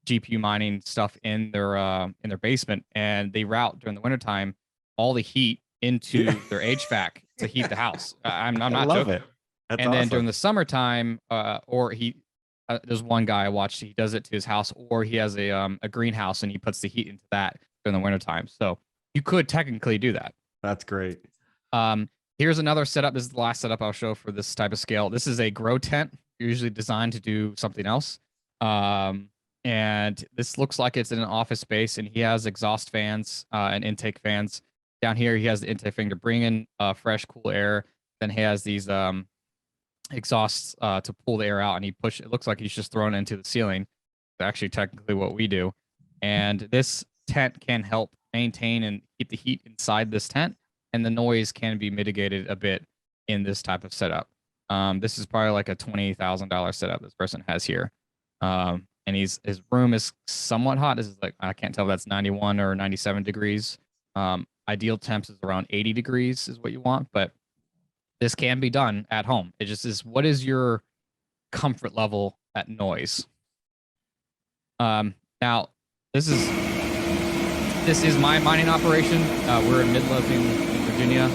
GPU mining stuff in their basement, and they route during the wintertime all the heat into their HVAC to heat the house. I'm not joking. It. That's and awesome. then during the summertime, there's one guy I watched, he does it to his house, or he has a greenhouse and he puts the heat into that during the wintertime. So you could technically do that. That's great. Here's another setup. This is the last setup I'll show for this type of scale. This is a grow tent, usually designed to do something else. And this looks like it's in an office space, and he has exhaust fans and intake fans. Down here, he has the intake fan to bring in fresh, cool air. Then he has these exhausts to pull the air out, and it looks like he's just throwing it into the ceiling. It's actually technically what we do. And this tent can help maintain and keep the heat inside this tent, and the noise can be mitigated a bit in this type of setup. This is probably like a $20,000 setup this person has here. And his room is somewhat hot. This is like, I can't tell if that's 91 or 97 degrees. Ideal temps is around 80 degrees is what you want, but this can be done at home. It just is, what is your comfort level at noise? Now, this is my mining operation. We're in Midlothian, in Virginia.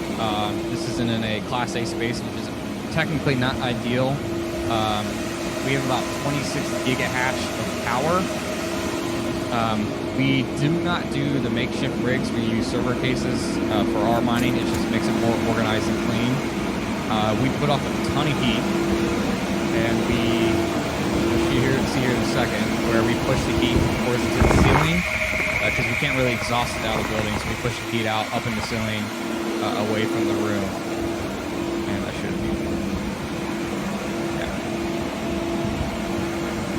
This is in a Class A space, which is technically not ideal. We have about 26 gigahash of power. We do not do the makeshift rigs. We use server cases for our mining. It just makes it more organized and clean. We put off a ton of heat, and you'll see here in a second, where we push the heat, of course, to the ceiling, because we can't really exhaust it out of the building, so we push the heat out up in the ceiling, away from the room. And that should be.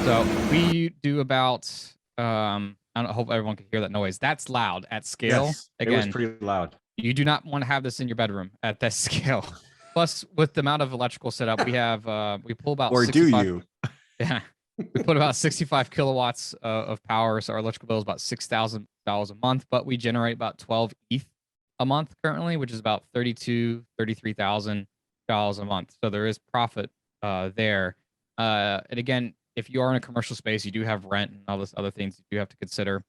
So we do about, I hope everyone can hear that noise. That's loud at scale. Yes, again, it was pretty loud. You do not want to have this in your bedroom at that scale. Plus, with the amount of electrical setup we have, we pull about. Or 65, do you? Yeah, we put about 65 kilowatts of power, so our electrical bill is about $6,000 a month. But we generate about 12 ETH a month currently, which is about $33,000 a month. So there is profit there. And again, if you are in a commercial space, you do have rent and all those other things you do have to consider.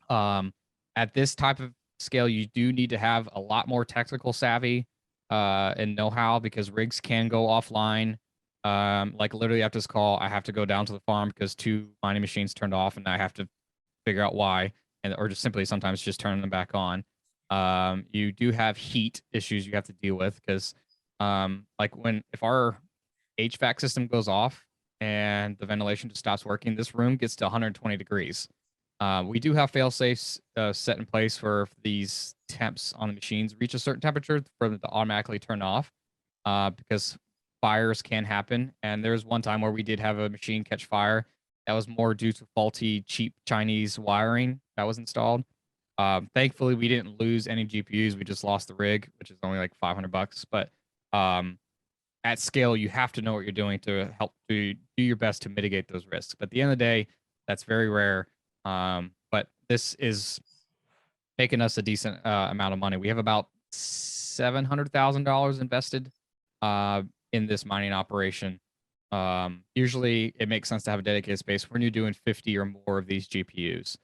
At this type of scale, you do need to have a lot more technical savvy and know-how, because rigs can go offline. Like literally after this call, I have to go down to the farm because 2 mining machines turned off, and I have to figure out why, or just simply sometimes just turn them back on. You do have heat issues you have to deal with, because like if our HVAC system goes off and the ventilation just stops working, this room gets to 120 degrees. We do have fail safes set in place for if these temps on the machines reach a certain temperature for them to automatically turn off, because fires can happen. And there's one time where we did have a machine catch fire. That was more due to faulty, cheap Chinese wiring that was installed. Thankfully, we didn't lose any GPUs. We just lost the rig, which is only like $500. But at scale, you have to know what you're doing to help to do your best to mitigate those risks. But at the end of the day, that's very rare. But this is making us a decent amount of money. We have about $700,000 invested in this mining operation. Usually, it makes sense to have a dedicated space when you're doing 50 or more of these GPUs.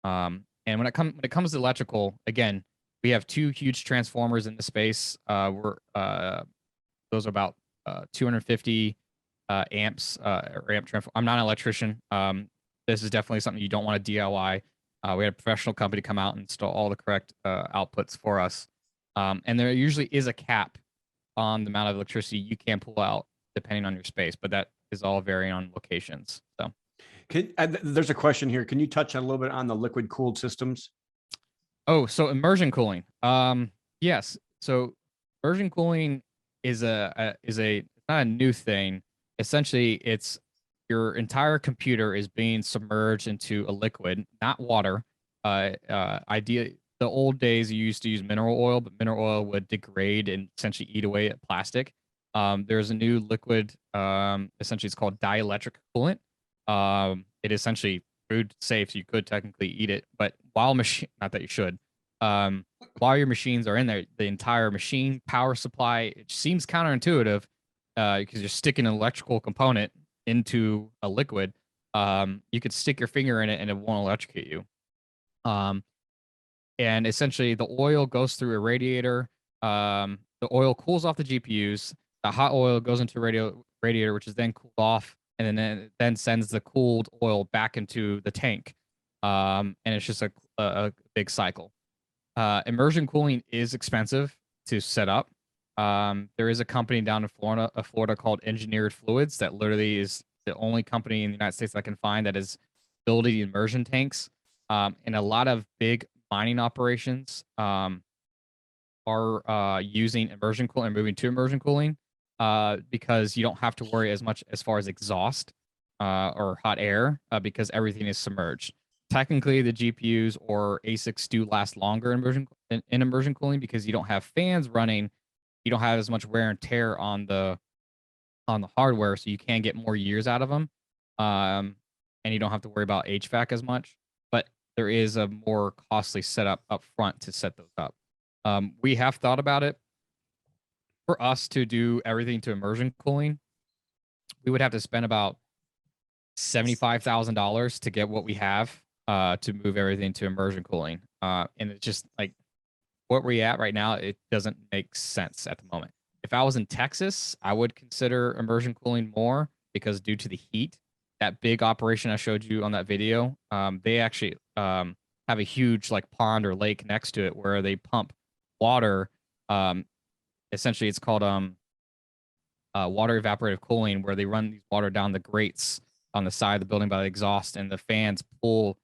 And when it comes to electrical, again, we have 2 huge transformers in the space. Those are about 250 amps or amp transform. I'm not an electrician. This is definitely something you don't want to DIY. We had a professional company come out and install all the correct outputs for us. And there usually is a cap on the amount of electricity you can pull out depending on your space, but that is all varying on locations. So there's a question here. Can you touch on a little bit on the liquid cooled systems? Oh, so immersion cooling. Yes. So immersion cooling is it's not a new thing. Essentially, it's your entire computer is being submerged into a liquid, not water. Ideally, the old days you used to use mineral oil, but mineral oil would degrade and essentially eat away at plastic. There's a new liquid. Essentially, it's called dielectric coolant. It essentially food safe, so you could technically eat it, but not that you should. While your machines are in there, the entire machine power supply, it seems counterintuitive because you're sticking an electrical component into a liquid. You could stick your finger in it and it won't electrocute you. And essentially, the oil goes through a radiator. The oil cools off the GPUs. The hot oil goes into a radiator, which is then cooled off, and then sends the cooled oil back into the tank. And it's just a big cycle. Immersion cooling is expensive to set up. There is a company down in Florida called Engineered Fluids that literally is the only company in the United States that I can find that is building immersion tanks. And a lot of big mining operations are using immersion cooling and moving to immersion cooling because you don't have to worry as much as far as exhaust or hot air because everything is submerged. Technically, the GPUs or ASICs do last longer in immersion cooling because you don't have fans running. You don't have as much wear and tear on the hardware, so you can get more years out of them. And you don't have to worry about HVAC as much. But there is a more costly setup up front to set those up. We have thought about it. For us to do everything to immersion cooling, we would have to spend about $75,000 to get what we have to move everything to immersion cooling. And it's just like what we're at right now, it doesn't make sense at the moment. If I was in Texas, I would consider immersion cooling more because due to the heat, that big operation I showed you on that video, they actually have a huge like pond or lake next to it where they pump water. Essentially, it's called water evaporative cooling, where they run these water down the grates on the side of the building by the exhaust, and the fans pull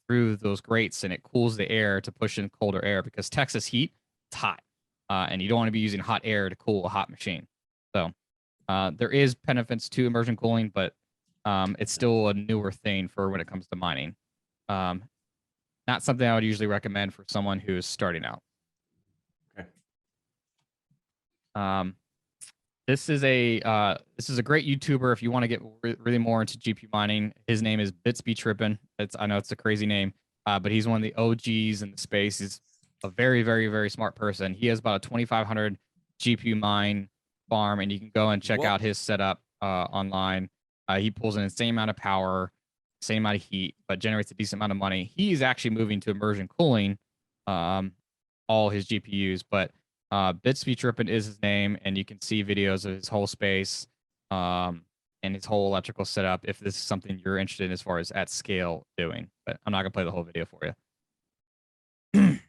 through those grates, and it cools the air to push in colder air because Texas heat, it's hot, and you don't want to be using hot air to cool a hot machine. So there is benefits to immersion cooling, but it's still a newer thing for when it comes to mining. Not something I would usually recommend for someone who is starting out. Okay. This is a great YouTuber if you want to get really more into GPU mining. His name is Bitsby Trippin. I know it's a crazy name, but he's one of the OGs in the space. He's a very, very, very smart person. He has about a 2,500 GPU mine farm, and you can go and check out his setup online. He pulls an insane amount of power, same amount of heat, but generates a decent amount of money. He's actually moving to immersion cooling all his GPUs, but Bitsby Trippin is his name, and you can see videos of his whole space and his whole electrical setup if this is something you're interested in as far as at scale doing. But I'm not going to play the whole video for you.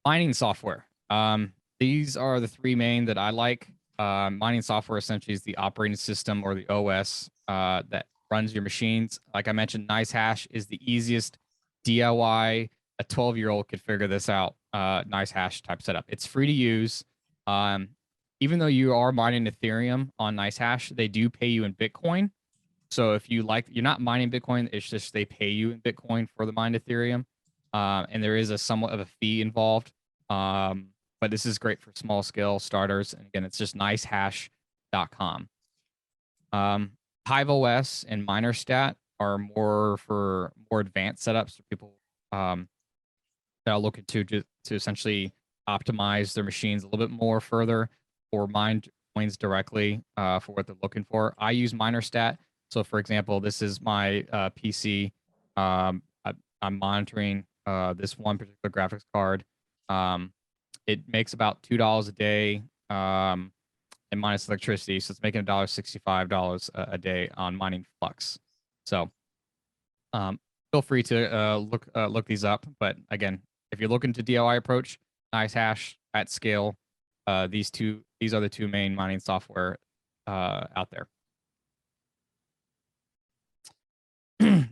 Mining software. These are the three main that I like. Mining software essentially is the operating system or the OS that runs your machines. Like I mentioned, NiceHash is the easiest DIY. A 12-year-old could figure this out. NiceHash type setup. It's free to use. Even though you are mining Ethereum on NiceHash, they do pay you in Bitcoin. So if you like, you're not mining Bitcoin, it's just they pay you in Bitcoin for the mined Ethereum. And there is a somewhat of a fee involved. But this is great for small scale starters. And again, it's just nicehash.com. HiveOS and MinerStat are more for more advanced setups for people that are looking to essentially optimize their machines a little bit more further or mine coins directly for what they're looking for. I use MinerStat. So for example, this is my PC. I'm monitoring this one particular graphics card. It makes about $2 a day and minus electricity. So it's making $1.65 a day on mining Flux. So feel free to look these up. But again, if you're looking to DIY approach, NiceHash at scale, these are the two main mining software out there.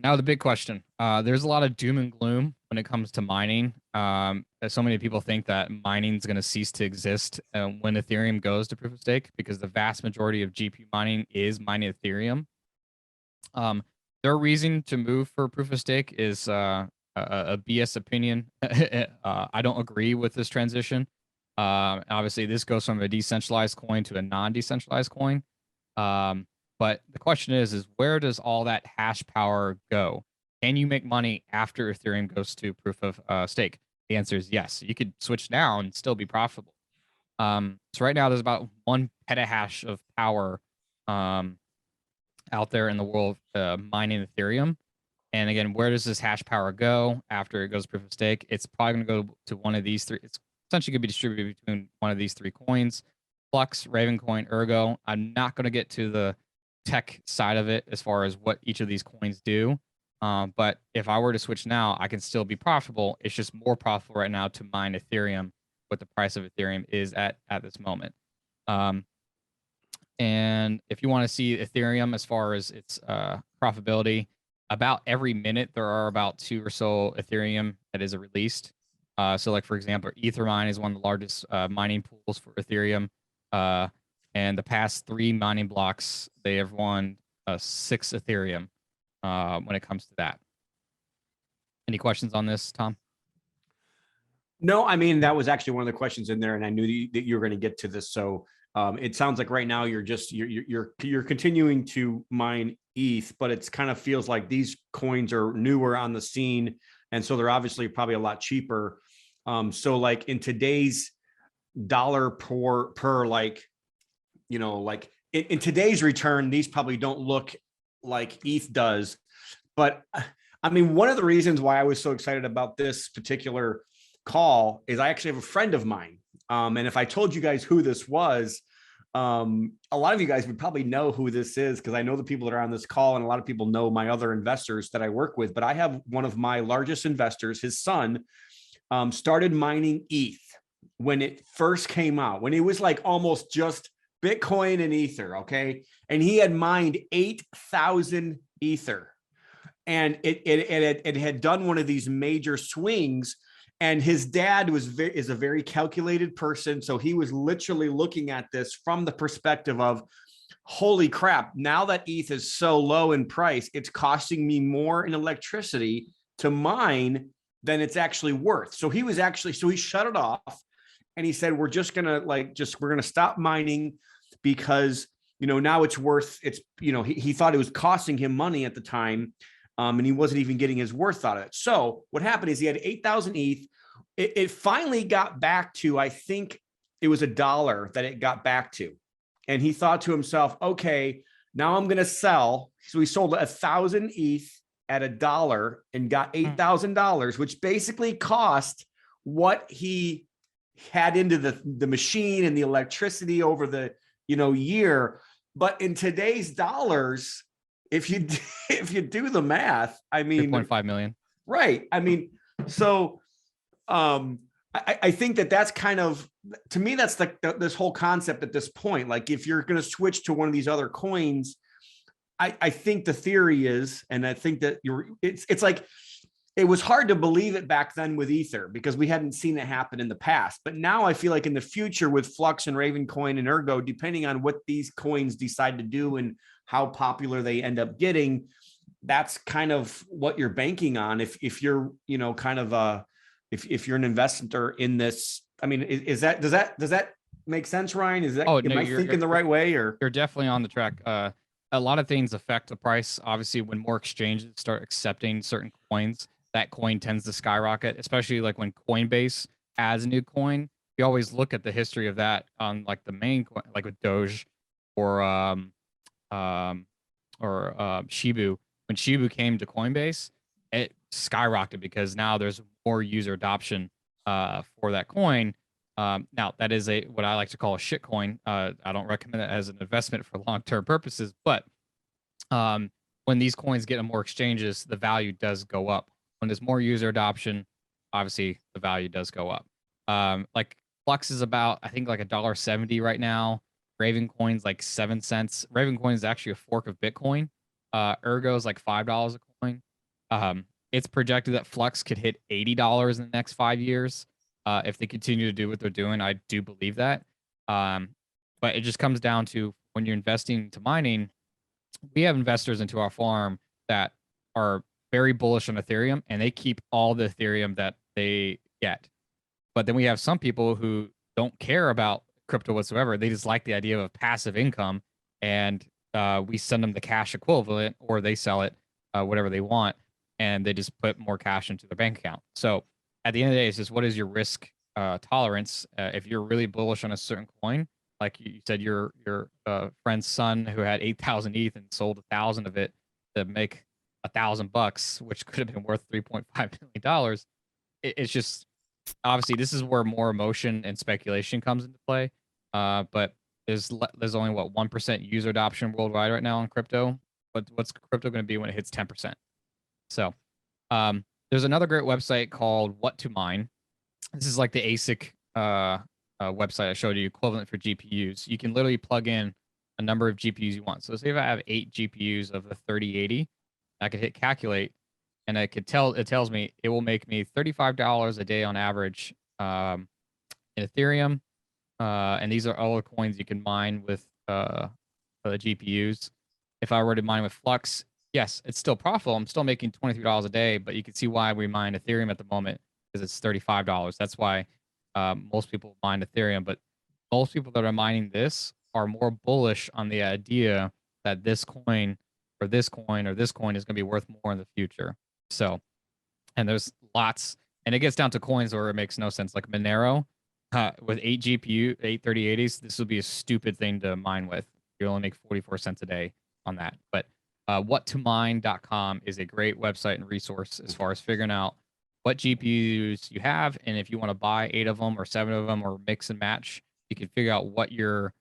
Now the big question. There's a lot of doom and gloom when it comes to mining. So many people think that mining is going to cease to exist when Ethereum goes to proof of stake, because the vast majority of GPU mining is mining Ethereum. Their reason to move for proof of stake is a BS opinion. I don't agree with this transition. Obviously, this goes from a decentralized coin to a non-decentralized coin. But the question is where does all that hash power go? Can you make money after Ethereum goes to proof of stake? The answer is yes. You could switch now and still be profitable. So right now, there's about 1 petahash of power out there in the world mining Ethereum. And again, where does this hash power go after it goes proof of stake? It's probably going to go to one of these three. It's essentially going to be distributed between one of these three coins: Flux, Ravencoin, Ergo. I'm not going to get to the tech side of it as far as what each of these coins do. But if I were to switch now, I can still be profitable. It's just more profitable right now to mine Ethereum, what the price of Ethereum is at this moment. And if you want to see Ethereum as far as its profitability, about every minute there are about 2 or so Ethereum that is released. So like, for example, Ethermine is one of the largest mining pools for Ethereum. And the past 3 mining blocks, they have won 6 Ethereum when it comes to that. Any questions on this, Tom? No, I mean, that was actually one of the questions in there, and I knew that you were going to get to this. So it sounds like right now you're continuing to mine ETH, but it's kind of feels like these coins are newer on the scene, and so they're obviously probably a lot cheaper. So like in today's dollar per like, you know, like in today's return, these probably don't look like ETH does. But I mean, one of the reasons why I was so excited about this particular call is I actually have a friend of mine. And if I told you guys who this was, a lot of you guys would probably know who this is, because I know the people that are on this call, and a lot of people know my other investors that I work with. But I have one of my largest investors, his son, started mining ETH when it first came out, when it was like almost just Bitcoin and Ether, okay? And he had mined 8,000 Ether. And it had done one of these major swings. And his dad is a very calculated person. So he was literally looking at this from the perspective of, holy crap, now that ETH is so low in price, it's costing me more in electricity to mine than it's actually worth. So he shut it off, and he said, we're going to stop mining, because, you know, now it's worth, he thought it was costing him money at the time. And he wasn't even getting his worth out of it. So what happened is he had 8,000 ETH. it finally got back to, I think it was $1 that it got back to. And he thought to himself, okay, now I'm going to sell. So he sold 1,000 ETH at $1 and got $8,000, which basically cost what he had into the machine and the electricity over the year. But in today's dollars, if you do the math, I mean, 3.5 million. Right. I mean, so I think that's kind of, to me, that's like this whole concept at this point. Like, if you're going to switch to one of these other coins, I think the theory is, and I think that it's like, it was hard to believe it back then with Ether because we hadn't seen it happen in the past. But now I feel like in the future with Flux and Ravencoin and Ergo, depending on what these coins decide to do and how popular they end up getting, that's kind of what you're banking on. If you're, kind of if you're an investor in this, I mean, does that make sense, Ryan? Am I thinking the right way, or? You're definitely on the track. A lot of things affect the price. Obviously, when more exchanges start accepting certain coins, that coin tends to skyrocket, especially like when Coinbase adds a new coin. You always look at the history of that on like the main coin, like with Doge or Shibu. When Shibu came to Coinbase, it skyrocketed because now there's more user adoption for that coin. Now that is what I like to call a shit coin. I don't recommend it as an investment for long-term purposes, but when these coins get in more exchanges, the value does go up. When there's more user adoption, obviously the value does go up. Like Flux is about, I think, like $1.70 right now. Ravencoin's like 7 cents. Ravencoin is actually a fork of Bitcoin. Ergo is like $5 a coin. It's projected that Flux could hit $80 in the next 5 years. If they continue to do what they're doing, I do believe that. But it just comes down to when you're investing into mining, we have investors into our farm that are very bullish on Ethereum, and they keep all the Ethereum that they get. But then we have some people who don't care about crypto whatsoever. They just like the idea of passive income, and we send them the cash equivalent, or they sell it, whatever they want, and they just put more cash into their bank account. So at the end of the day, it's just, what is your risk tolerance? If you're really bullish on a certain coin, like you said, your friend's son who had 8,000 ETH and sold 1,000 of it to make $1,000, which could have been worth $3.5 million. It's just, obviously, this is where more emotion and speculation comes into play. But there's only 1% user adoption worldwide right now on crypto. But what's crypto going to be when it hits 10%? So there's another great website called What to Mine. This is like the ASIC website I showed you, equivalent for GPUs. You can literally plug in a number of GPUs you want. So say if I have 8 GPUs of the 3080, I could hit calculate, and it tells me it will make me $35 a day on average in Ethereum. And these are all the coins you can mine with the GPUs. If I were to mine with Flux, yes, it's still profitable. I'm still making $23 a day, but you can see why we mine Ethereum at the moment, because it's $35. That's why most people mine Ethereum, but most people that are mining this are more bullish on the idea that this coin or this coin or this coin is going to be worth more in the future. So, and there's lots, and it gets down to coins where it makes no sense. Like Monero, with 8 3080s, this would be a stupid thing to mine with. You only make 44 cents a day on that. But whattomine.com is a great website and resource as far as figuring out what GPUs you have, and if you want to buy 8 of them or 7 of them or mix and match, you can figure out what your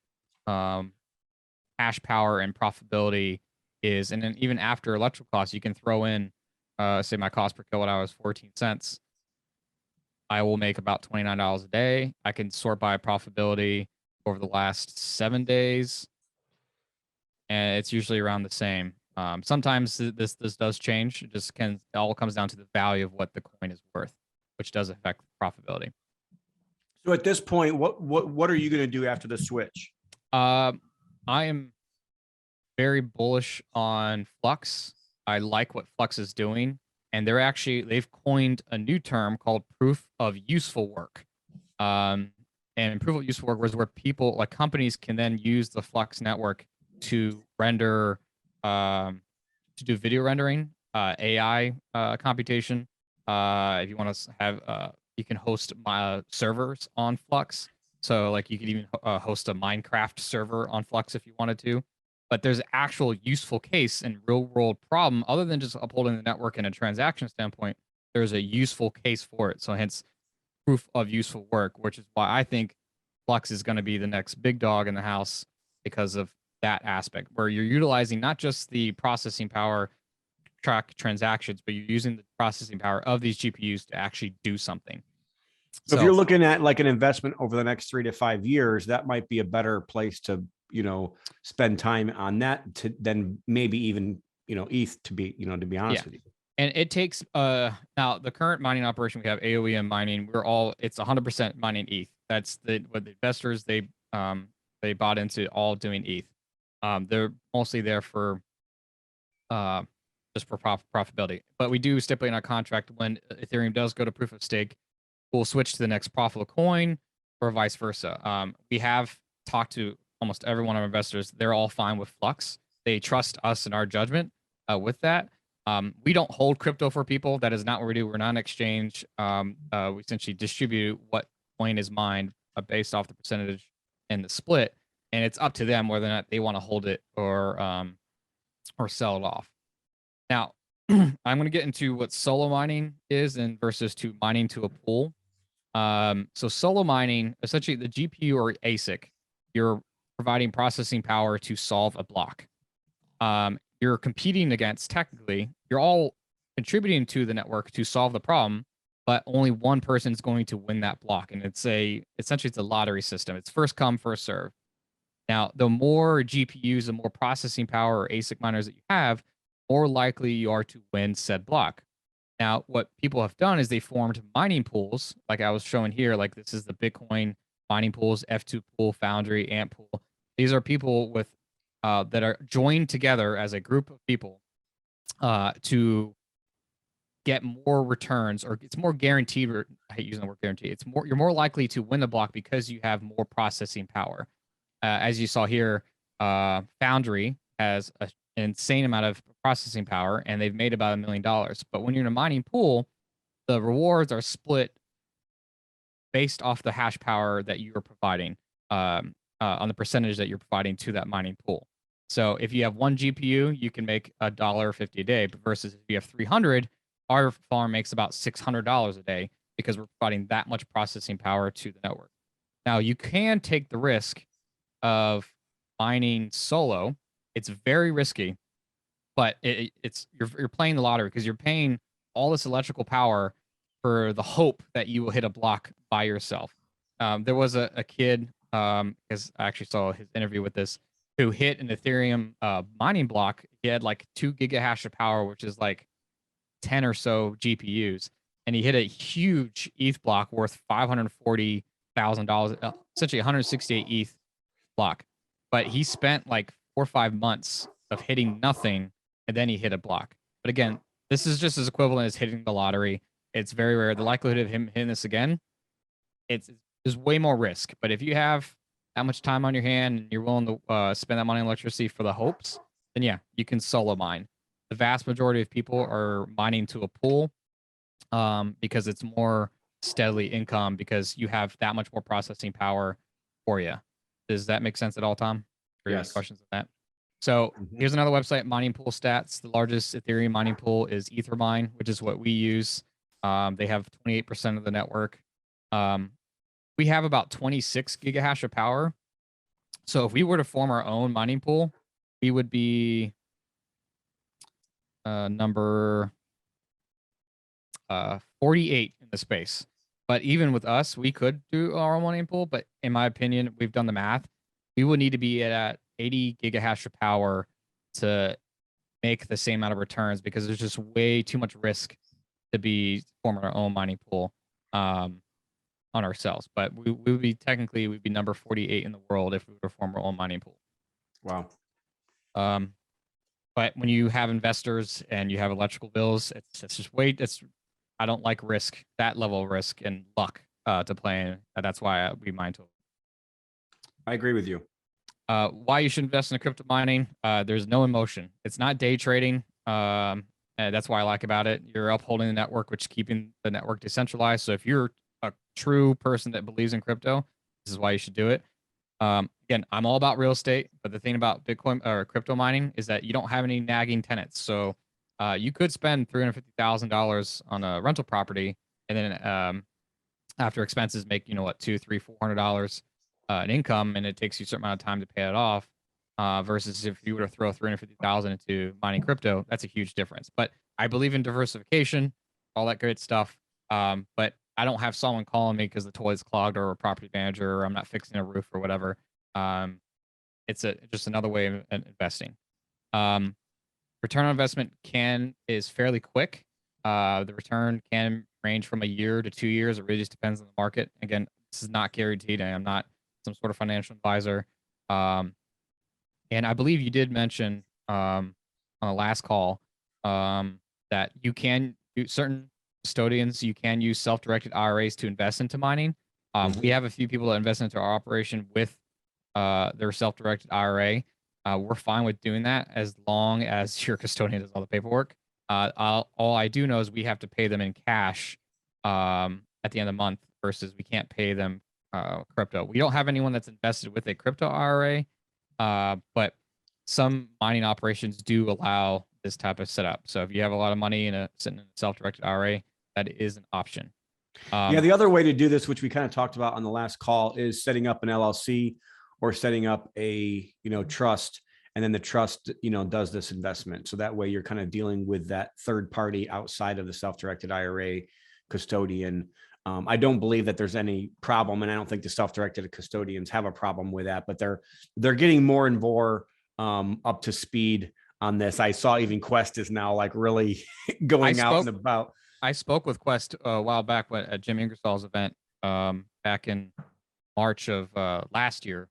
hash power and profitability is. And then even after electrical costs, you can throw in, say my cost per kilowatt hour is 14 cents. I will make about $29 a day. I can sort by profitability over the last 7 days, and it's usually around the same. Sometimes this does change. It just it all comes down to the value of what the coin is worth, which does affect profitability. So at this point, what are you going to do after the switch? I am very bullish on Flux. I like what Flux is doing, and they've coined a new term called proof of useful work. And proof of useful work was where people, like companies, can then use the Flux network to render, to do video rendering, AI computation. If you want to have, you can host servers on Flux. So like you could even host a Minecraft server on Flux if you wanted to. But there's actual useful case and real world problem other than just upholding the network in a transaction standpoint. There's a useful case for it. So hence proof of useful work, which is why I think Flux is going to be the next big dog in the house because of that aspect, where you're utilizing not just the processing power track transactions, but you're using the processing power of these GPUs to actually do something. So if you're looking at like an investment over the next 3 to 5 years, that might be a better place to, spend time on that than maybe even, ETH to be honest with you. And it takes now the current mining operation we have, AOEM mining, it's 100% mining ETH. That's what the investors they bought into, all doing ETH. They're mostly there for just for profitability. But we do stipulate in our contract when Ethereum does go to proof of stake, we'll switch to the next profitable coin or vice versa. We have talked to almost every one of our investors. They're all fine with Flux. They trust us and our judgment with that. We don't hold crypto for people. That is not what we do. We're not an exchange. We essentially distribute what coin is mined based off the percentage and the split. And it's up to them whether or not they want to hold it or sell it off. Now, I'm going to get into what solo mining is and versus to mining to a pool. So solo mining, essentially the GPU or ASIC, you're providing processing power to solve a block. You're competing against, technically, you're all contributing to the network to solve the problem, but only one person is going to win that block. And essentially it's a lottery system. It's first come, first serve. Now, the more GPUs, the more processing power or ASIC miners that you have, more likely you are to win said block. Now, what people have done is they formed mining pools, like I was showing here. Like this is the Bitcoin mining pools, F2 pool, Foundry, Ant pool. These are people with that are joined together as a group of people to get more returns, or it's more guaranteed. I hate using the word guarantee. You're more likely to win the block because you have more processing power. As you saw here, Foundry has an insane amount of processing power, and they've made about $1 million. But when you're in a mining pool, the rewards are split based off the hash power that you are providing on the percentage that you're providing to that mining pool. So if you have one GPU, you can make $1.50 a day, but versus if you have 300, our farm makes about $600 a day because we're providing that much processing power to the network. Now, you can take the risk of mining solo. It's very risky, but you're playing the lottery because you're paying all this electrical power for the hope that you will hit a block by yourself. There was a kid, because I actually saw his interview with this, who hit an Ethereum mining block. He had like 2 gigahash of power, which is like 10 or so GPUs, and he hit a huge ETH block worth $540,000, essentially 168 ETH block. But he spent like 4 or 5 months of hitting nothing, and then he hit a block. But again, this is just as equivalent as hitting the lottery. It's very rare. The likelihood of him hitting this again, there's way more risk. But if you have that much time on your hand and you're willing to spend that money on electricity for the hopes, then yeah, you can solo mine. The vast majority of people are mining to a pool because it's more steadily income because you have that much more processing power for you. Does that make sense at all, Tom? Yes. Questions on that? So here's another website, Mining Pool Stats. The largest Ethereum mining pool is Ethermine, which is what we use. They have 28% of the network. We have about 26 gigahash of power. So if we were to form our own mining pool, we would be number 48 in the space. But even with us, we could do our own mining pool. But in my opinion, we've done the math. We would need to be at 80 gigahash of power to make the same amount of returns because there's just way too much risk to be forming our own mining pool on ourselves. But we'd be number 48 in the world if we were to form our own mining pool. Wow. But when you have investors and you have electrical bills, it's just I don't like risk, that level of risk and luck to play in. That's why we mine to. I agree with you. Why you should invest in crypto mining? There's no emotion. It's not day trading. And that's why I like about it. You're upholding the network, which is keeping the network decentralized. So if you're true person that believes in crypto, this is why you should do it. Again, I'm all about real estate, but the thing about Bitcoin or crypto mining is that you don't have any nagging tenants. So you could spend $350,000 on a rental property, and then after expenses make, you know what, $200, $300, $400 an income, and it takes you a certain amount of time to pay it off. Versus if you were to throw 350,000 into mining crypto, that's a huge difference. But I believe in diversification, all that great stuff. But I don't have someone calling me because the toilet's clogged or a property manager or I'm not fixing a roof or whatever. It's just another way of investing. Return on investment is fairly quick. The return can range from a year to 2 years. It really just depends on the market. Again, this is not guaranteed. I am not some sort of financial advisor. And I believe you did mention on the last call that you can do certain custodians, you can use self-directed IRAs to invest into mining. We have a few people that invest into our operation with their self-directed IRA. We're fine with doing that as long as your custodian does all the paperwork. All I do know is we have to pay them in cash at the end of the month versus we can't pay them crypto. We don't have anyone that's invested with a crypto IRA. But some mining operations do allow this type of setup. So if you have a lot of money sitting in a self-directed IRA, that is an option. Yeah, the other way to do this, which we kind of talked about on the last call, is setting up an LLC or setting up a trust, and then the trust does this investment. So that way you're kind of dealing with that third party outside of the self-directed IRA custodian. I don't believe that there's any problem, and I don't think the self-directed custodians have a problem with that, but they're getting more and more up to speed on this. I saw even Quest is now like really going out and about. I spoke with Quest a while back at Jim Ingersoll's event back in March of last year,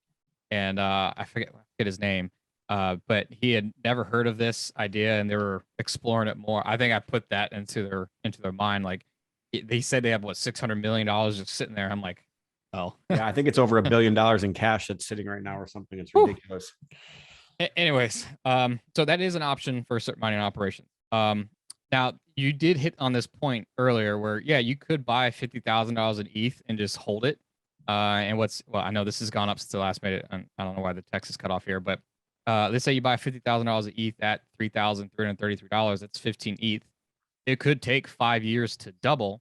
and I forget his name, but he had never heard of this idea, and they were exploring it more. I think I put that into their mind, like. They said they have what, $600 million just sitting there. I'm like, oh yeah, I think it's over $1 billion in cash that's sitting right now or something. It's ridiculous. Anyways, so that is an option for certain mining operations. Now you did hit on this point earlier where, yeah, you could buy $50,000 in ETH and just hold it. And I know this has gone up since the last minute, and I don't know why the text is cut off here, but let's say you buy $50,000 of ETH at $3,333. That's 15 ETH. It could take 5 years to double,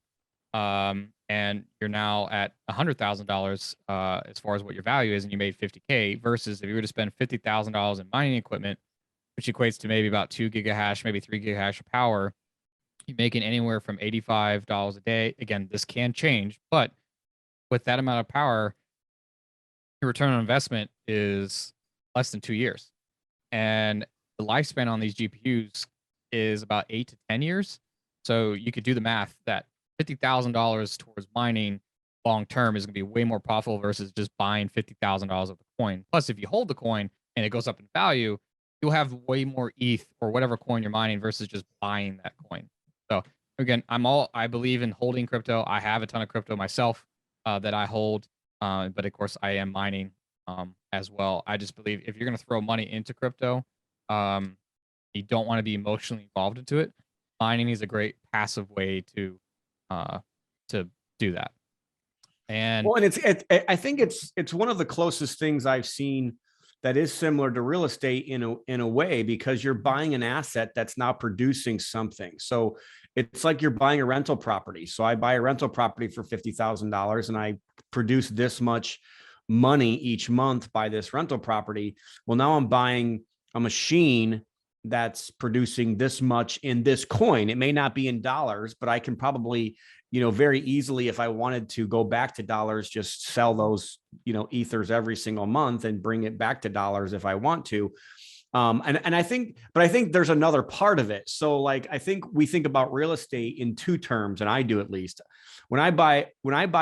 and you're now at $100,000 as far as what your value is, and you made 50K. Versus if you were to spend $50,000 in mining equipment, which equates to maybe about 2 gigahash, maybe 3 gigahash of power, you're making anywhere from $85 a day. Again, this can change, but with that amount of power, your return on investment is less than 2 years, and the lifespan on these GPUs is about 8 to 10 years. So you could do the math that $50,000 towards mining long term is going to be way more profitable versus just buying $50,000 of the coin. Plus, if you hold the coin and it goes up in value, you'll have way more ETH or whatever coin you're mining versus just buying that coin. So again, I believe in holding crypto. I have a ton of crypto myself that I hold, but of course I am mining as well. I just believe if you're going to throw money into crypto, you don't want to be emotionally involved into it. Mining is a great passive way to do that. And well, and I think it's one of the closest things I've seen that is similar to real estate in a way, because you're buying an asset that's now producing something. So it's like you're buying a rental property. So I buy a rental property for $50,000 and I produce this much money each month by this rental property. Well, now I'm buying a machine that's producing this much in this coin. It may not be in dollars, but I can probably, very easily, if I wanted to go back to dollars, just sell those, ethers every single month and bring it back to dollars if I want to. And I think there's another part of it. So like, I think we think about real estate in two terms, and I do at least. When I buy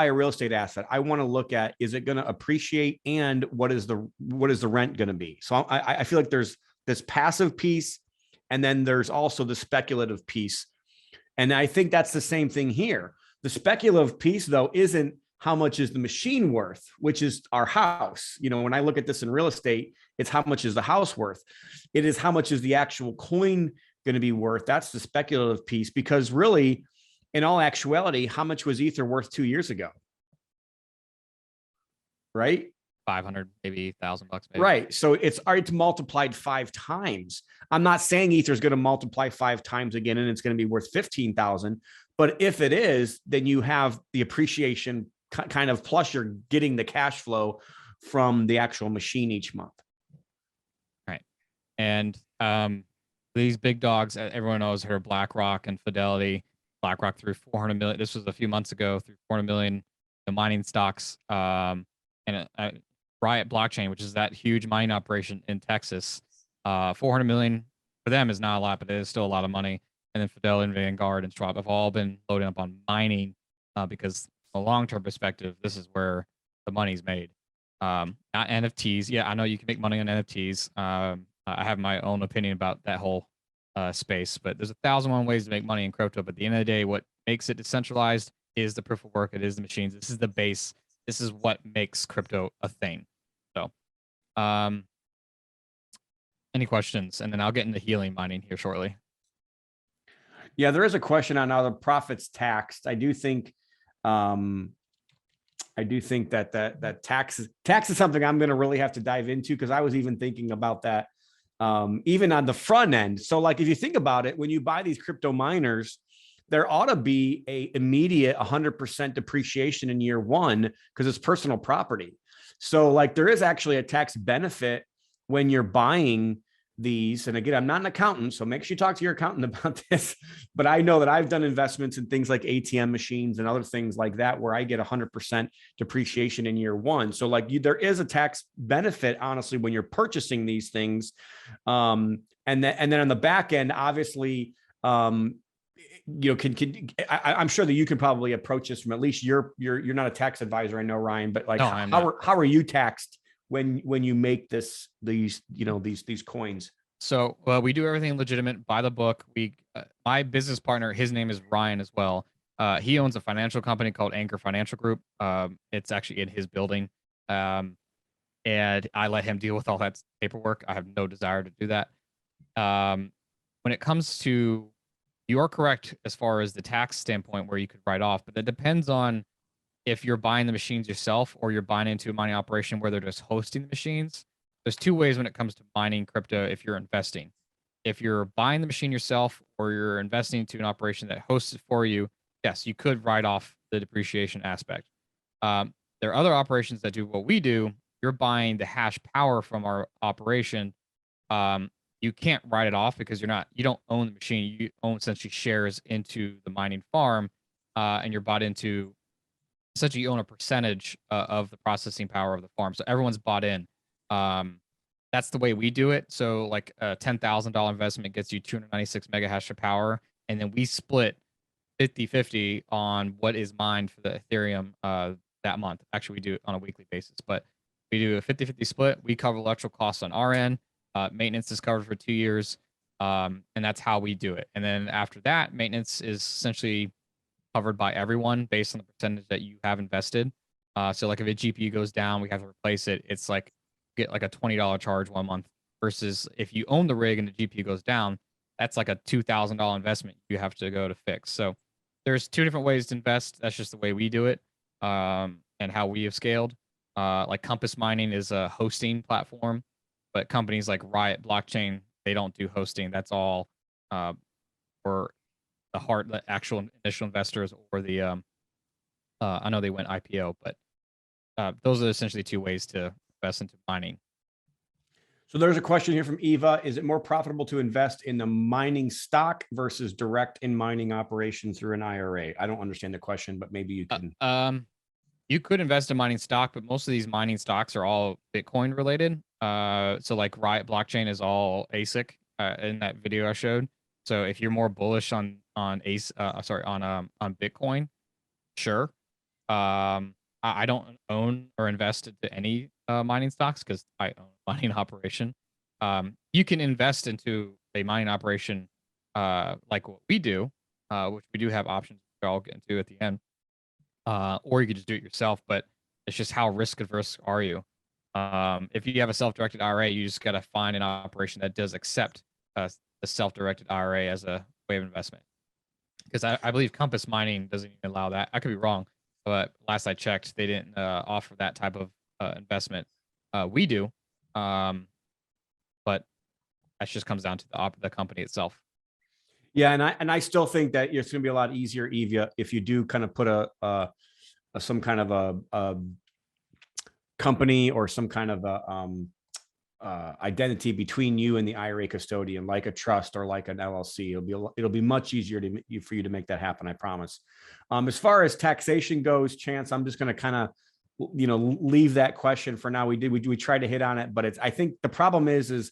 a real estate asset, I want to look at, is it going to appreciate, and what is the rent going to be? So I feel like there's this passive piece, and then there's also the speculative piece. And I think that's the same thing here. The speculative piece, though, isn't how much is the machine worth, which is our house. When I look at this in real estate, it's how much is the house worth. It is how much is the actual coin going to be worth. That's the speculative piece, because really, in all actuality, how much was Ether worth 2 years ago? right? 500, maybe $1,000 maybe. Right. So it's multiplied 5 times. I'm not saying Ether is going to multiply 5 times again and it's going to be worth 15,000. But if it is, then you have the appreciation kind of, plus you're getting the cash flow from the actual machine each month. Right. And these big dogs, everyone knows her, BlackRock and Fidelity. BlackRock threw 400 million. This was a few months ago, through 400 million in mining stocks. And Riot Blockchain, which is that huge mining operation in Texas, 400 million for them is not a lot, but it is still a lot of money. And then Fidelity and Vanguard and Schwab have all been loading up on mining because from a long-term perspective, this is where the money's made. Not NFTs. Yeah, I know you can make money on NFTs. I have my own opinion about that whole space, but there's 1,001 ways to make money in crypto. But at the end of the day, what makes it decentralized is the proof of work. It is the machines. This is the base. This is what makes crypto a thing. So, any questions? And then I'll get into helium mining here shortly. Yeah, there is a question on how the profits taxed. I do think that tax is something I'm going to really have to dive into, because I was even thinking about that even on the front end. So like, if you think about it, when you buy these crypto miners, there ought to be a immediate 100% depreciation in year one, because it's personal property. So like, there is actually a tax benefit when you're buying these. And again, I'm not an accountant, so make sure you talk to your accountant about this. But I know that I've done investments in things like ATM machines and other things like that, where I get 100% depreciation in year one. So like, there is a tax benefit, honestly, when you're purchasing these things. And then on the back end, obviously, I'm sure that you can probably approach this from, at least you're not a tax advisor, I know, Ryan, but like, no, how are you taxed when you make these coins? So we do everything legitimate, by the book. My business partner, his name is Ryan as well. He owns a financial company called Anchor Financial Group. It's actually in his building. And I let him deal with all that paperwork. I have no desire to do that. When it comes to, you are correct as far as the tax standpoint where you could write off, but that depends on if you're buying the machines yourself or you're buying into a mining operation where they're just hosting the machines. There's two ways when it comes to mining crypto if you're investing. If you're buying the machine yourself or you're investing into an operation that hosts it for you, yes, you could write off the depreciation aspect. There are other operations that do what we do. You're buying the hash power from our operation. You can't write it off because you don't own the machine. You own essentially shares into the mining farm, and you're bought into, essentially you own a percentage of the processing power of the farm. So everyone's bought in. That's the way we do it. So like a $10,000 investment gets you 296 mega hash of power. And then we split 50-50 on what is mined for the Ethereum that month. Actually, we do it on a weekly basis, but we do a 50-50 split. We cover electrical costs on our end. Maintenance is covered for 2 years. And that's how we do it. And then after that, maintenance is essentially covered by everyone based on the percentage that you have invested. So like if a GPU goes down, we have to replace it. It's like get like a $20 charge 1 month, versus if you own the rig and the GPU goes down, that's like a $2,000 investment you have to go to fix. So there's two different ways to invest. That's just the way we do it, and how we have scaled. Like Compass Mining is a hosting platform, but companies like Riot Blockchain, they don't do hosting. That's all for the actual initial investors, or the I know they went IPO, but those are essentially two ways to invest into mining. So there's a question here from Eva. Is it more profitable to invest in the mining stock versus direct in mining operation through an IRA? I don't understand the question, but maybe you can. You could invest in mining stock, but most of these mining stocks are all Bitcoin related. So like Riot Blockchain is all ASIC in that video I showed. So if you're more bullish on Bitcoin, sure. I don't own or invest into any mining stocks because I own a mining operation. You can invest into a mining operation like what we do, which we do have options I'll get into at the end. Or you could just do it yourself, but it's just how risk adverse are you? If you have a self-directed IRA, you just got to find an operation that does accept the self-directed IRA as a way of investment. Because I believe Compass Mining doesn't even allow that. I could be wrong, but last I checked, they didn't offer that type of investment. We do, but that just comes down to the company itself. Yeah, and I still think that it's going to be a lot easier, if you do kind of put some kind of a company or some kind of a identity between you and the IRA custodian, like a trust or like an LLC. It'll be much easier for you to make that happen. I promise. As far as taxation goes, Chance, I'm just going to kind of leave that question for now. We tried to hit on it, but I think the problem is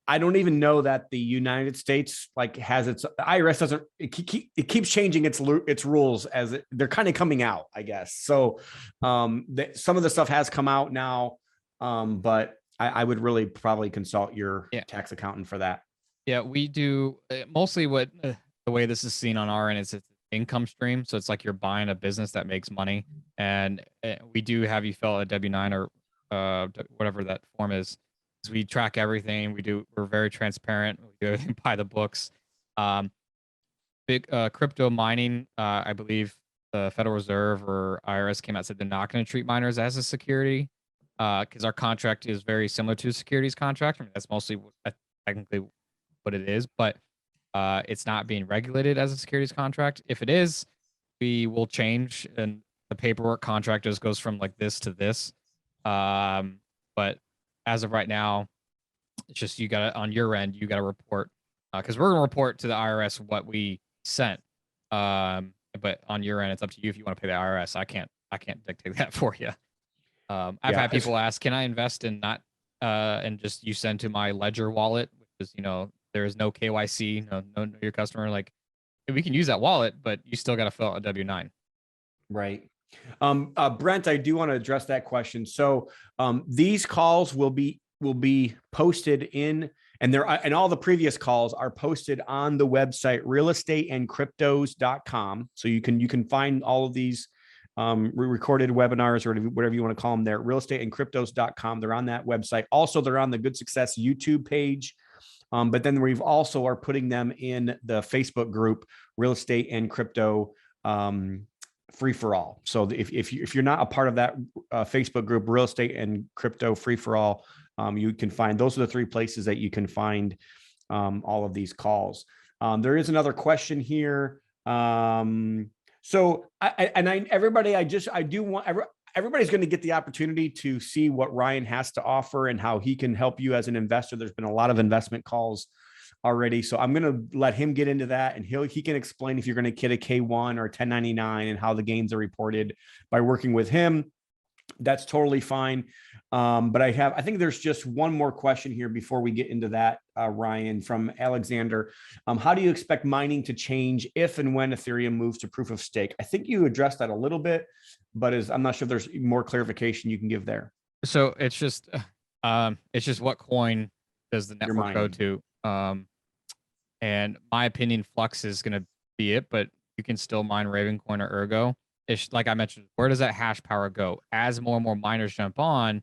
I don't even know that the United States has its IRS doesn't. It keeps changing its rules as they're kind of coming out, I guess. So some of the stuff has come out now, but I would really probably consult your tax accountant for that. Yeah, we do mostly what the way this is seen on our end is it's an income stream. So it's like you're buying a business that makes money, and we do have you fill a W-9 or whatever that form is. We track everything. We're very transparent. We do everything by the books. Big crypto mining, I believe the Federal Reserve or IRS came out and said they're not going to treat miners as a security because our contract is very similar to a securities contract. I mean, that's mostly technically what it is, but it's not being regulated as a securities contract. If it is, we will change, and the paperwork contract just goes from like this to this. But as of right now, it's just you got to, on your end, you got to report because we're going to report to the IRS what we sent. But on your end, it's up to you if you want to pay the IRS. I can't dictate that for you. I've had people ask, can I invest in not and just you send to my Ledger wallet, which is, there is no KYC, no your customer. Like we can use that wallet, but you still got to fill out a W-9. Right. Brent, I do want to address that question. So these calls will be posted in, and all the previous calls are posted on the website realestateandcryptos.com. So you can find all of these recorded webinars or whatever you want to call them there, realestateandcryptos.com. They're on that website. Also, they're on the Good Success YouTube page. But then we've also are putting them in the Facebook group, Real Estate and Crypto Free for All. So if you're not a part of that Facebook group, Real Estate and Crypto Free for All, you can find, those are the three places that you can find all of these calls. There is another question here. So everybody's going to get the opportunity to see what Ryan has to offer and how he can help you as an investor. There's been a lot of investment calls already. So I'm going to let him get into that, and he can explain if you're going to get a K1 or 1099 and how the gains are reported by working with him. That's totally fine. But I think there's just one more question here before we get into that, Ryan, from Alexander. How do you expect mining to change if and when Ethereum moves to proof of stake? I think you addressed that a little bit, but I'm not sure if there's more clarification you can give there. So it's just what coin does the network go to? And my opinion, Flux is going to be it, but you can still mine Ravencoin or Ergo. It's like I mentioned, where does that hash power go? As more and more miners jump on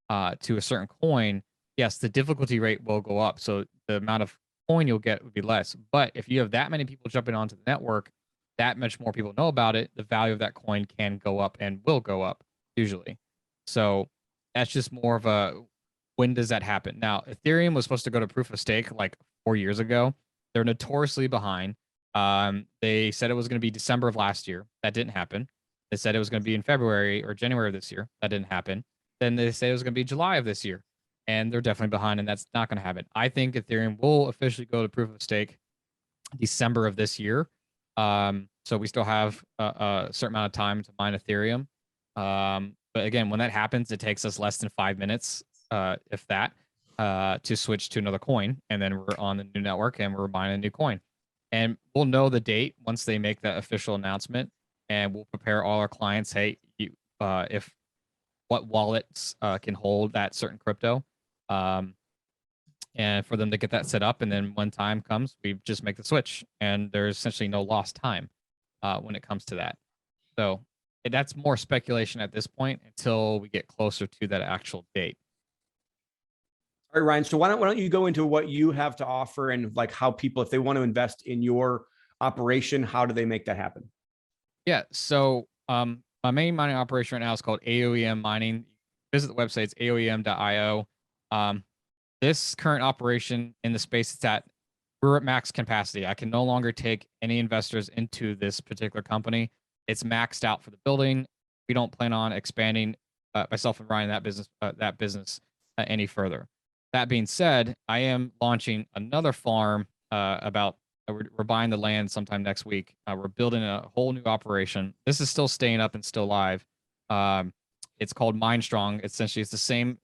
to a certain coin, yes, the difficulty rate will go up. So the amount of coin you'll get would be less. But if you have that many people jumping onto the network, that much more people know about it, the value of that coin can go up and will go up usually. So that's just more of a, when does that happen? Now, Ethereum was supposed to go to proof of stake like 4 years ago. They're notoriously behind. They said it was going to be December of last year. That didn't happen. They said it was going to be in February or January of this year. That didn't happen. Then they say it was going to be July of this year. And they're definitely behind, and that's not going to happen. I think Ethereum will officially go to proof of stake December of this year. So we still have a certain amount of time to mine Ethereum. But again, when that happens, it takes us less than 5 minutes, if that, to switch to another coin. And then we're on the new network and we're buying a new coin. And we'll know the date once they make that official announcement. And we'll prepare all our clients, hey, if what wallets can hold that certain crypto. And for them to get that set up. And then when time comes, we just make the switch. And there's essentially no lost time when it comes to that. So that's more speculation at this point until we get closer to that actual date. All right, Ryan. So why don't you go into what you have to offer and like how people, if they want to invest in your operation, how do they make that happen? Yeah. So my main mining operation right now is called AOEM Mining. visit the website. It's aoem.io. This current operation in the space it's at, we're at max capacity. I can no longer take any investors into this particular company. It's maxed out for the building. We don't plan on expanding myself and Ryan that business any further. That being said, I am launching another farm we're buying the land sometime next week. We're building a whole new operation. This is still staying up and still live. It's called MineStrong. Essentially, it's the same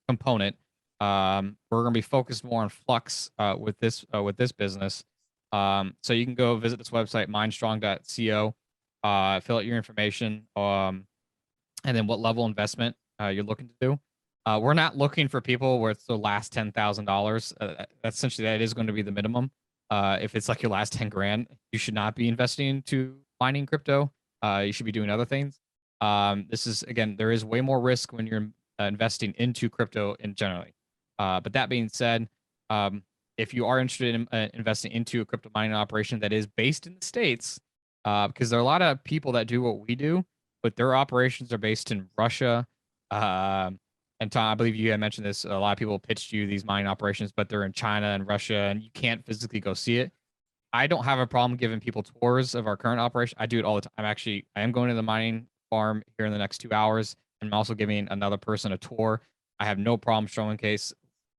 component. We're going to be focused more on flux with this business. So you can go visit this website, minestrong.co, fill out your information, and then what level investment you're looking to do. We're not looking for people where it's the last $10,000. Essentially, that is going to be the minimum. If it's like your last 10 grand, you should not be investing into mining crypto. You should be doing other things. This is, again, there is way more risk when you're investing into crypto in generally. But that being said, if you are interested in investing into a crypto mining operation that is based in the States, because there are a lot of people that do what we do, but their operations are based in Russia. And Tom, I believe you had mentioned this. A lot of people pitched you these mining operations, but they're in China and Russia, and you can't physically go see it. I don't have a problem giving people tours of our current operation. I do it all the time. I am going to the mining farm here in the next 2 hours, and I'm also giving another person a tour. I have no problem showing case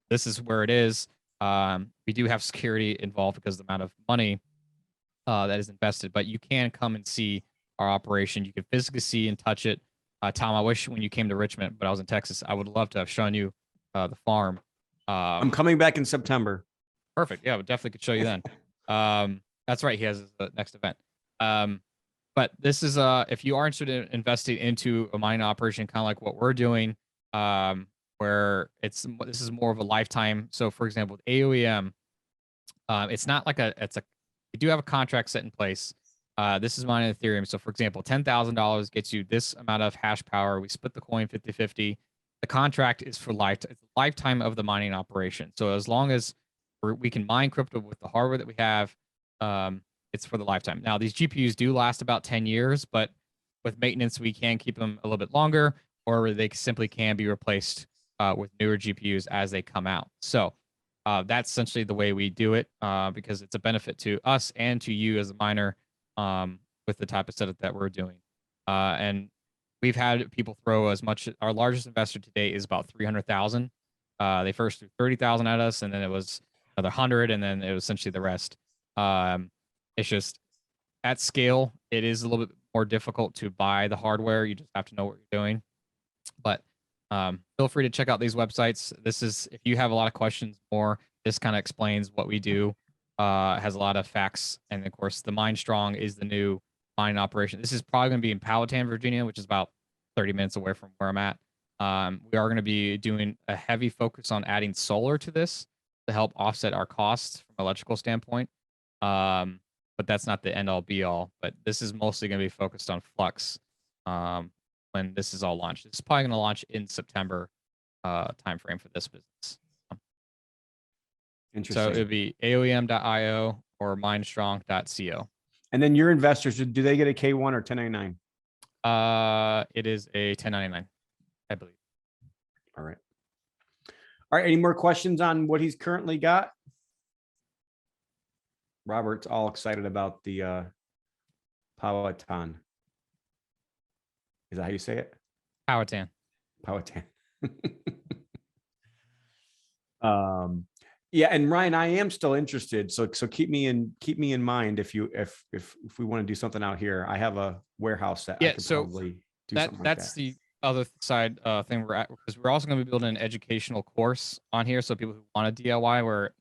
this is where it is. We do have security involved because of the amount of money that is invested, but you can come and see our operation. You can physically see and touch it. Tom, I wish when you came to Richmond, but I was in Texas, I would love to have shown you the farm. I'm coming back in September. Perfect. Yeah, we definitely could show you then. That's right. He has the next event. But this is if you are interested in investing into a mining operation, kind of like what we're doing, where this is more of a lifetime. So, for example, with AOEM, it's not like we do have a contract set in place. This is mining Ethereum. So, for example, $10,000 gets you this amount of hash power. We split the coin 50-50. The contract is for lifetime of the mining operation. So, as long as we can mine crypto with the hardware that we have, it's for the lifetime. Now, these GPUs do last about 10 years, but with maintenance, we can keep them a little bit longer, or they simply can be replaced with newer GPUs as they come out. So, that's essentially the way we do it because it's a benefit to us and to you as a miner. With the type of setup that we're doing. And we've had people throw as much. Our largest investor today is about 300,000. They first threw 30,000 at us, and then it was another 100, and then it was essentially the rest. It's just at scale, it is a little bit more difficult to buy the hardware. You just have to know what you're doing. But feel free to check out these websites. This is, if you have a lot of questions more, this kind of explains what we do. Has a lot of facts, and of course, the MineStrong is the new mining operation. This is probably going to be in Powhatan, Virginia, which is about 30 minutes away from where I'm at. We are going to be doing a heavy focus on adding solar to this to help offset our costs from an electrical standpoint. But that's not the end all be all. But this is mostly going to be focused on flux when this is all launched. It's probably going to launch in September timeframe for this business. So it would be aoem.io or minestrong.co. And then your investors, do they get a K1 or 1099? It is a 1099, I believe. All right. All right. Any more questions on what he's currently got? Robert's all excited about the Powhatan. Is that how you say it? Powhatan. Powhatan. Yeah, and Ryan, I am still interested. So keep me in mind if we want to do something out here. I have a warehouse that I could probably do something like that. That's the other side thing we're at, because we're also going to be building an educational course on here. So people who want to DIY, where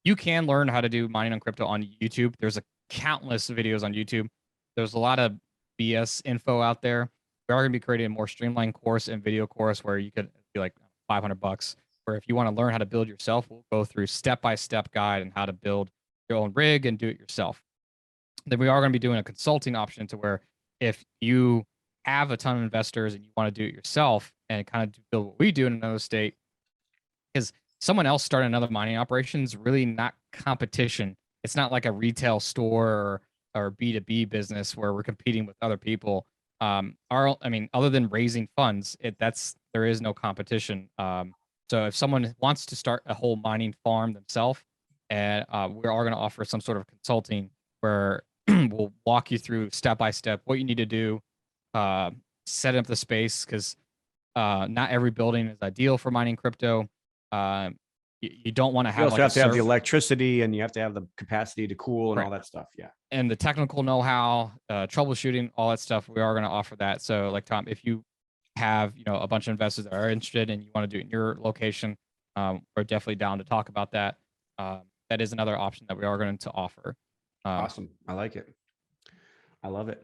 you can learn how to do mining on crypto on YouTube. There's countless videos on YouTube. There's a lot of BS info out there. We are going to be creating a more streamlined course and video course where you could be like $500. Where if you want to learn how to build yourself, we'll go through step-by-step guide on how to build your own rig and do it yourself. Then we are going to be doing a consulting option to where if you have a ton of investors and you want to do it yourself and kind of build what we do in another state, because someone else starting another mining operation is really not competition. It's not like a retail store or B2B business where we're competing with other people. I mean, other than raising funds, there is no competition. So if someone wants to start a whole mining farm themselves, and we are going to offer some sort of consulting where we'll walk you through step by step what you need to do, uh, set up the space, because not every building is ideal for mining crypto. You don't want to You have also like have to have the server. electricity, and you have to have the capacity to cool and Right. all that stuff. Yeah. And the technical know-how, troubleshooting, all that stuff, we are going to offer that. So like Tom, if you have, a bunch of investors that are interested and you want to do it in your location, we're definitely down to talk about that. That is another option that we are going to offer. Awesome. I like it. I love it.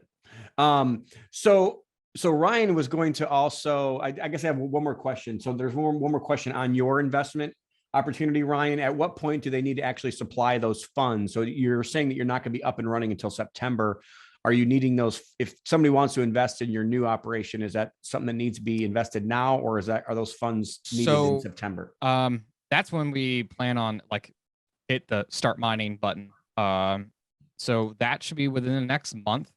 So Ryan was going to also, I guess I have one more question. So there's one more question on your investment opportunity, Ryan. At what point do they need to actually supply those funds? So you're saying that you're not going to be up and running until September. Are you needing those? If somebody wants to invest in your new operation, is that something that needs to be invested now, or are those funds needed in September? That's when we plan on hit the start mining button. So that should be within the next month.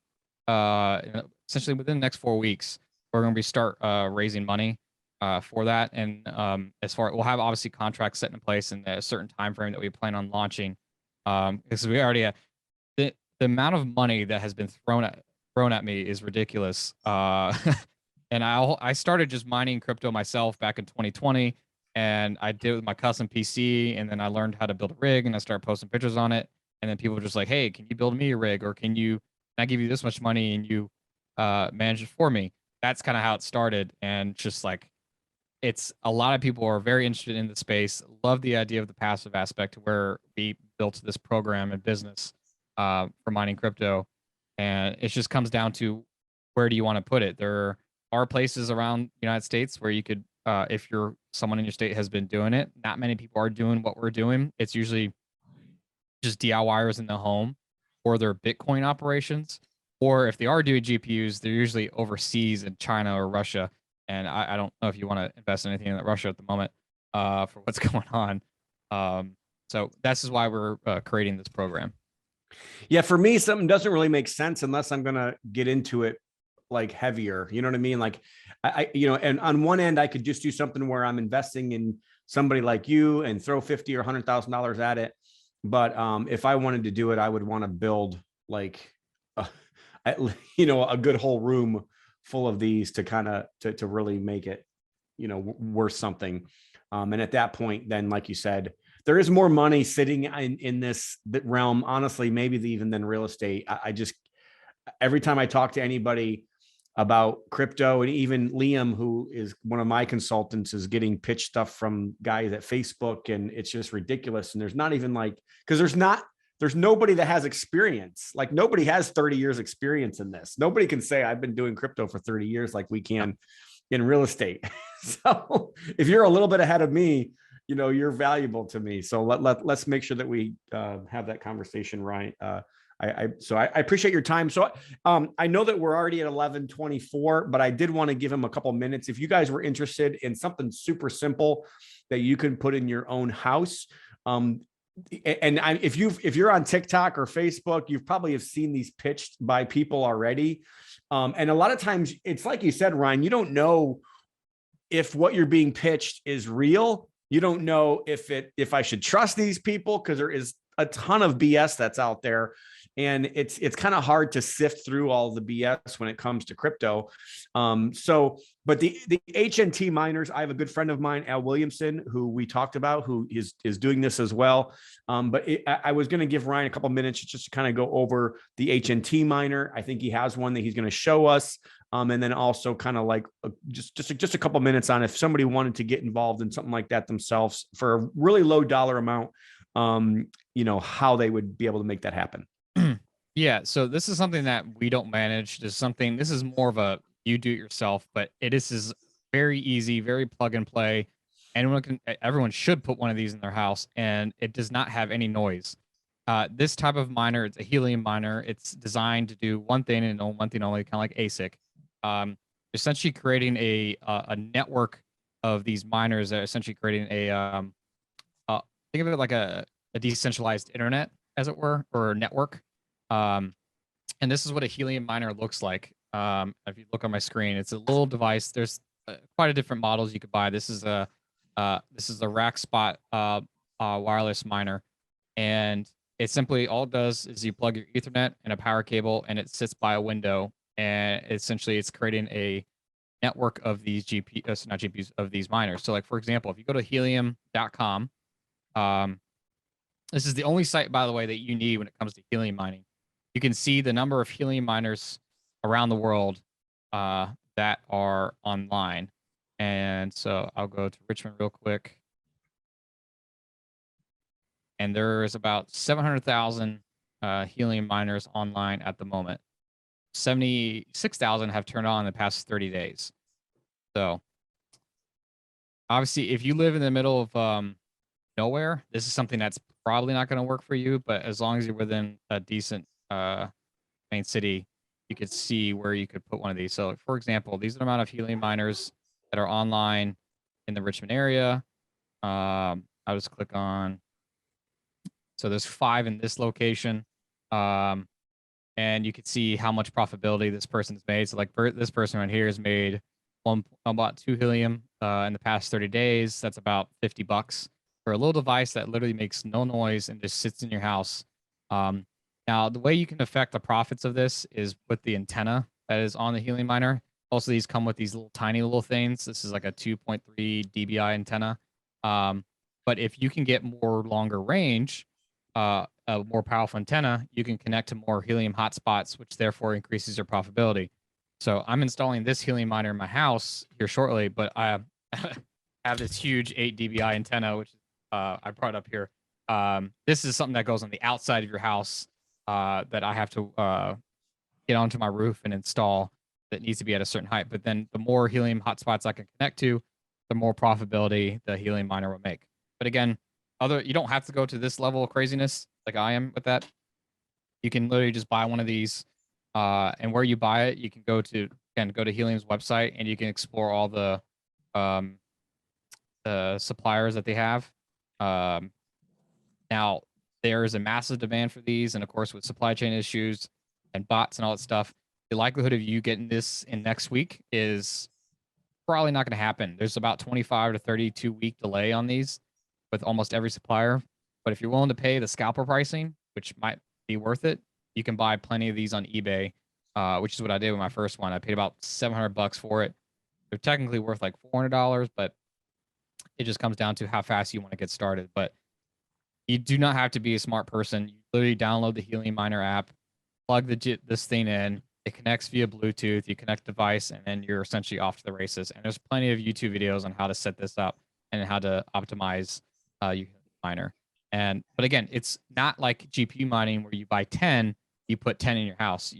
Essentially within the next 4 weeks, we're going to start raising money for that. And we'll have obviously contracts set in place in a certain time frame that we plan on launching. Because we already the amount of money that has been thrown at me is ridiculous. And I started just mining crypto myself back in 2020, and I did it with my custom PC, and then I learned how to build a rig, and I started posting pictures on it. And then people were just like, "Hey, can you build me a rig, or can I give you this much money and you manage it for me?" That's kind of how it started, and just like it's a lot of people are very interested in the space, love the idea of the passive aspect where we built this program and business for mining crypto, and it just comes down to where do you want to put it. There are places around the United States where you could, if you're someone in your state has been doing it. Not many people are doing what we're doing. It's usually just DIYers in the home or their Bitcoin operations. Or if they are doing GPUs, they're usually overseas in China or Russia. And I don't know if you want to invest in anything in Russia at the moment for what's going on. So this is why we're creating this program. Yeah, for me, something doesn't really make sense unless I'm going to get into it like heavier. You know what I mean? Like and on one end, I could just do something where I'm investing in somebody like you and throw $50,000 or $100,000 at it. But if I wanted to do it, I would want to build like, a good whole room full of these to kind of to really make it, worth something. And at that point, then, like you said, there is more money sitting in this realm, honestly, maybe even than real estate. I just, every time I talk to anybody about crypto, and even Liam, who is one of my consultants, is getting pitched stuff from guys at Facebook, and it's just ridiculous. And there's not even because there's nobody that has experience. Like nobody has 30 years experience in this. Nobody can say I've been doing crypto for 30 years like we can in real estate. So if you're a little bit ahead of me, you're valuable to me. So let's make sure that we have that conversation, right? I appreciate your time. So I know that we're already at 11:24, but I did want to give him a couple minutes. If you guys were interested in something super simple that you can put in your own house, if you're on TikTok or Facebook, you probably have seen these pitched by people already. And a lot of times it's like you said, Ryan, you don't know if what you're being pitched is real. You don't know if I should trust these people, because there is a ton of BS that's out there. And it's kind of hard to sift through all the BS when it comes to crypto. But the HNT miners, I have a good friend of mine, Al Williamson, who we talked about, who is doing this as well. I was going to give Ryan a couple minutes just to kind of go over the HNT miner. I think he has one that he's going to show us. And then also kind of like just a couple minutes on if somebody wanted to get involved in something like that themselves for a really low dollar amount, how they would be able to make that happen. Yeah, so this is something that we don't manage. This is more of a you do it yourself, but it is very easy, very plug and play. Everyone should put one of these in their house, and it does not have any noise. This type of miner, it's a helium miner. It's designed to do one thing and one thing only, kind of like ASIC. Essentially creating a network of these miners that are essentially creating think of it like a decentralized internet, as it were, or a network. And this is what a helium miner looks like. If you look on my screen, it's a little device. There's quite a different models you could buy. This is a rack spot wireless miner, and it simply all it does is you plug your Ethernet and a power cable, and it sits by a window, and essentially it's creating a network of these not GPUs, of these miners. So like, for example, if you go to helium.com, this is the only site, by the way, that you need when it comes to helium mining. You can see the number of helium miners around the world that are online. And so I'll go to Richmond real quick. And there's about 700,000 helium miners online at the moment. 76,000 have turned on in the past 30 days. So obviously, if you live in the middle of nowhere, this is something that's probably not going to work for you. But as long as you're within a decent main city, you could see where you could put one of these. So, for example, these are the amount of helium miners that are online in the Richmond area. I'll just click on. So there's 5 in this location. And you can see how much profitability this person's made. So like this person right here has made about 2 helium in the past 30 days. That's about $50 for a little device that literally makes no noise and just sits in your house. Now, the way you can affect the profits of this is with the antenna that is on the helium miner. Also, these come with these little tiny little things. This is like a 2.3 dBi antenna. But if you can get more longer range, a more powerful antenna, you can connect to more helium hotspots, which therefore increases your profitability. So I'm installing this helium miner in my house here shortly, but I have this huge 8 dBi antenna, which I brought up here. This is something that goes on the outside of your house that I have to get onto my roof and install, that needs to be at a certain height. But then the more helium hotspots I can connect to, the more profitability the helium miner will make. But again, you don't have to go to this level of craziness like I am with that. You can literally just buy one of these, and where you buy it, you can go to Helium's website, and you can explore all the suppliers that they have. Now, there is a massive demand for these, and of course, with supply chain issues and bots and all that stuff, the likelihood of you getting this in next week is probably not going to happen. There's about 25 to 32 week delay on these with almost every supplier. But if you're willing to pay the scalper pricing, which might be worth it, you can buy plenty of these on eBay, which is what I did with my first one. I paid about $700 for it. They're technically worth like $400, but it just comes down to how fast you want to get started. But you do not have to be a smart person. You literally download the Helium Miner app, plug this thing in. It connects via Bluetooth. You connect the device, and then you're essentially off to the races. And there's plenty of YouTube videos on how to set this up and how to optimize your miner. But again, it's not like GPU mining where you buy 10, you put 10 in your house.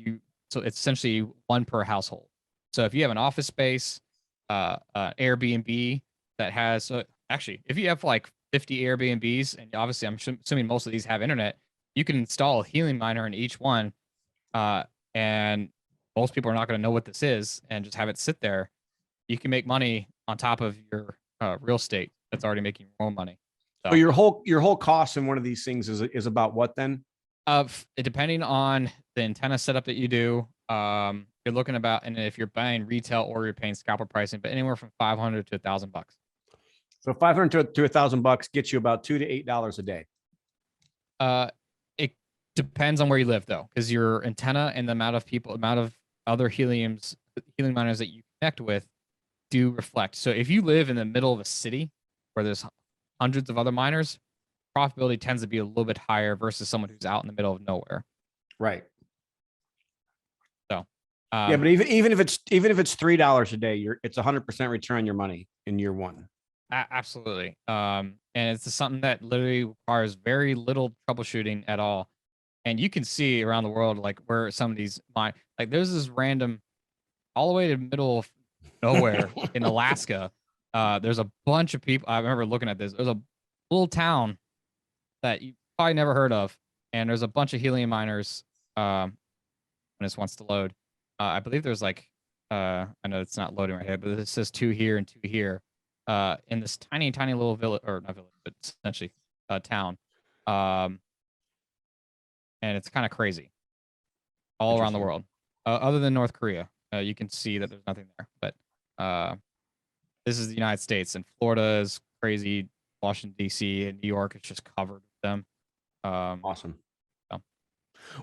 So it's essentially 1 per household. So if you have an office space, Airbnb that has actually, if you have like 50 Airbnbs, and obviously I'm assuming most of these have internet, you can install a Helium Miner in each one, and most people are not going to know what this is, and just have it sit there. You can make money on top of your real estate that's already making your own money. So your whole cost in one of these things is about what then? Depending on the antenna setup that you do, you're looking about, and if you're buying retail or you're paying scalper pricing, but anywhere from $500 to $1,000. So $500 to $1,000 gets you about $2 to $8 a day. It depends on where you live, though, because your antenna and the amount of other helium miners that you connect with do reflect. So if you live in the middle of a city where there's hundreds of other miners, profitability tends to be a little bit higher versus someone who's out in the middle of nowhere. Right. So yeah, but even if it's $3 a day, it's 100% return on your money in year one. Absolutely. And it's something that literally requires very little troubleshooting at all. And you can see around the world, like where some of these like there's this random all the way to the middle of nowhere in Alaska. There's a bunch of people. I remember looking at this. There's a little town that you probably never heard of, and there's a bunch of helium miners. When this wants to load, I believe there's like I know it's not loading right here, but it says 2 here and 2 here. In this tiny little village, or not village, but essentially a town. And it's kind of crazy all around the world, other than North Korea. you can see that there's nothing there. But this is the United States, and Florida is crazy. Washington, D.C. and New York is just covered with them. Awesome. So.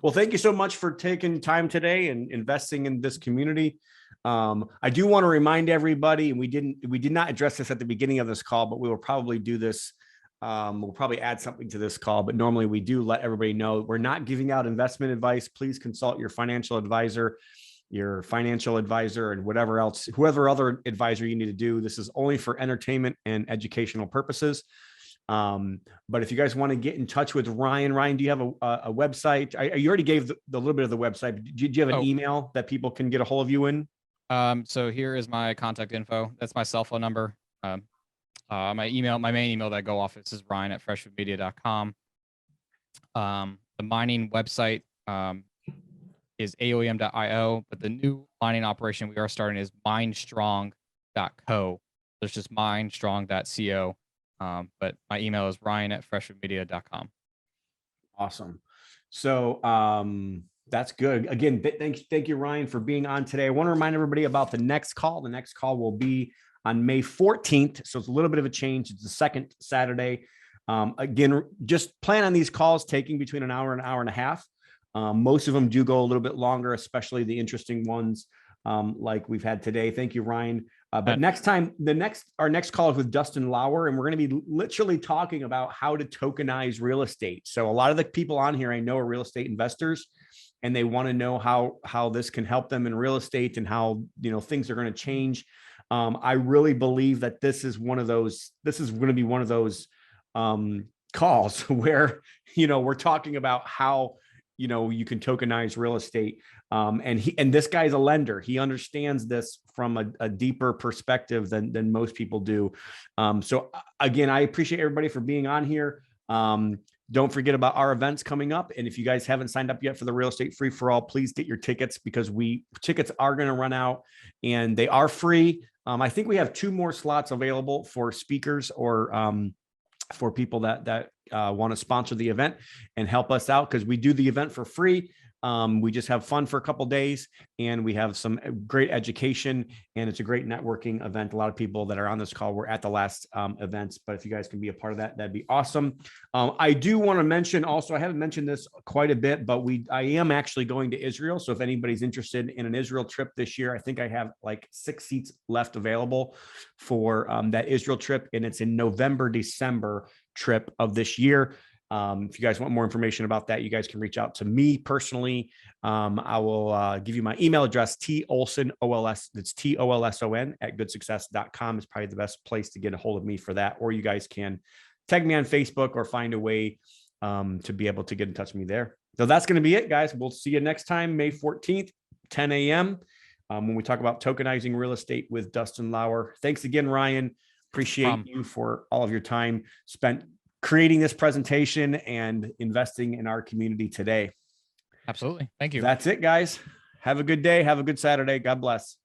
Well, thank you so much for taking time today and investing in this community. I do want to remind everybody, and we did not address this at the beginning of this call, but we will probably do this. We'll probably add something to this call, but normally we do let everybody know we're not giving out investment advice. Please consult your financial advisor, and whatever else, whoever other advisor you need to do. This is only for entertainment and educational purposes. But if you guys want to get in touch with Ryan, do you have a website? You already gave the little bit of the website. Do you have an email that people can get a hold of you in? So here is my contact info. That's my cell phone number. My main email that I go off is ryan@freshwoodmedia.com. The mining website is aoem.io, but the new mining operation we are starting is minestrong.co. There's just minestrong.co. But my email is ryan@freshwoodmedia.com. Awesome. So that's good. Again, thank you, Ryan, for being on today. I want to remind everybody about the next call. The next call will be on May 14th. So it's a little bit of a change. It's the second Saturday. Again, just plan on these calls taking between an hour and a half. Most of them do go a little bit longer, especially the interesting ones like we've had today. Thank you, Ryan. But next time, our next call is with Dustin Lauer, and we're going to be literally talking about how to tokenize real estate. So a lot of the people on here I know are real estate investors, and they want to know how this can help them in real estate and how things are going to change. I really believe that this is going to be one of those calls where we're talking about how you can tokenize real estate. And this guy's a lender. He understands this from a deeper perspective than most people do. So again, I appreciate everybody for being on here. Don't forget about our events coming up. And if you guys haven't signed up yet for the Real Estate Free for All, please get your tickets, because tickets are going to run out and they are free. I think we have 2 more slots available for speakers or for people that want to sponsor the event and help us out, because we do the event for free. We just have fun for a couple of days, and we have some great education, and it's a great networking event. A lot of people that are on this call were at the last events, but if you guys can be a part of that, that'd be awesome. I do want to mention also, I haven't mentioned this quite a bit, but I am actually going to Israel. So if anybody's interested in an Israel trip this year, I think I have like 6 seats left available for that Israel trip, and it's in November, December trip of this year. If you guys want more information about that, you guys can reach out to me personally. I will give you my email address, T-Olson, O-L-S, that's T-O-L-S-O-N @goodsuccess.com is probably the best place to get a hold of me for that. Or you guys can tag me on Facebook or find a way to be able to get in touch with me there. So that's going to be it, guys. We'll see you next time, May 14th, 10 a.m. When we talk about tokenizing real estate with Dustin Lauer. Thanks again, Ryan. Appreciate you for all of your time spent creating this presentation and investing in our community today. Absolutely. Thank you. That's it, guys. Have a good day. Have a good Saturday. God bless.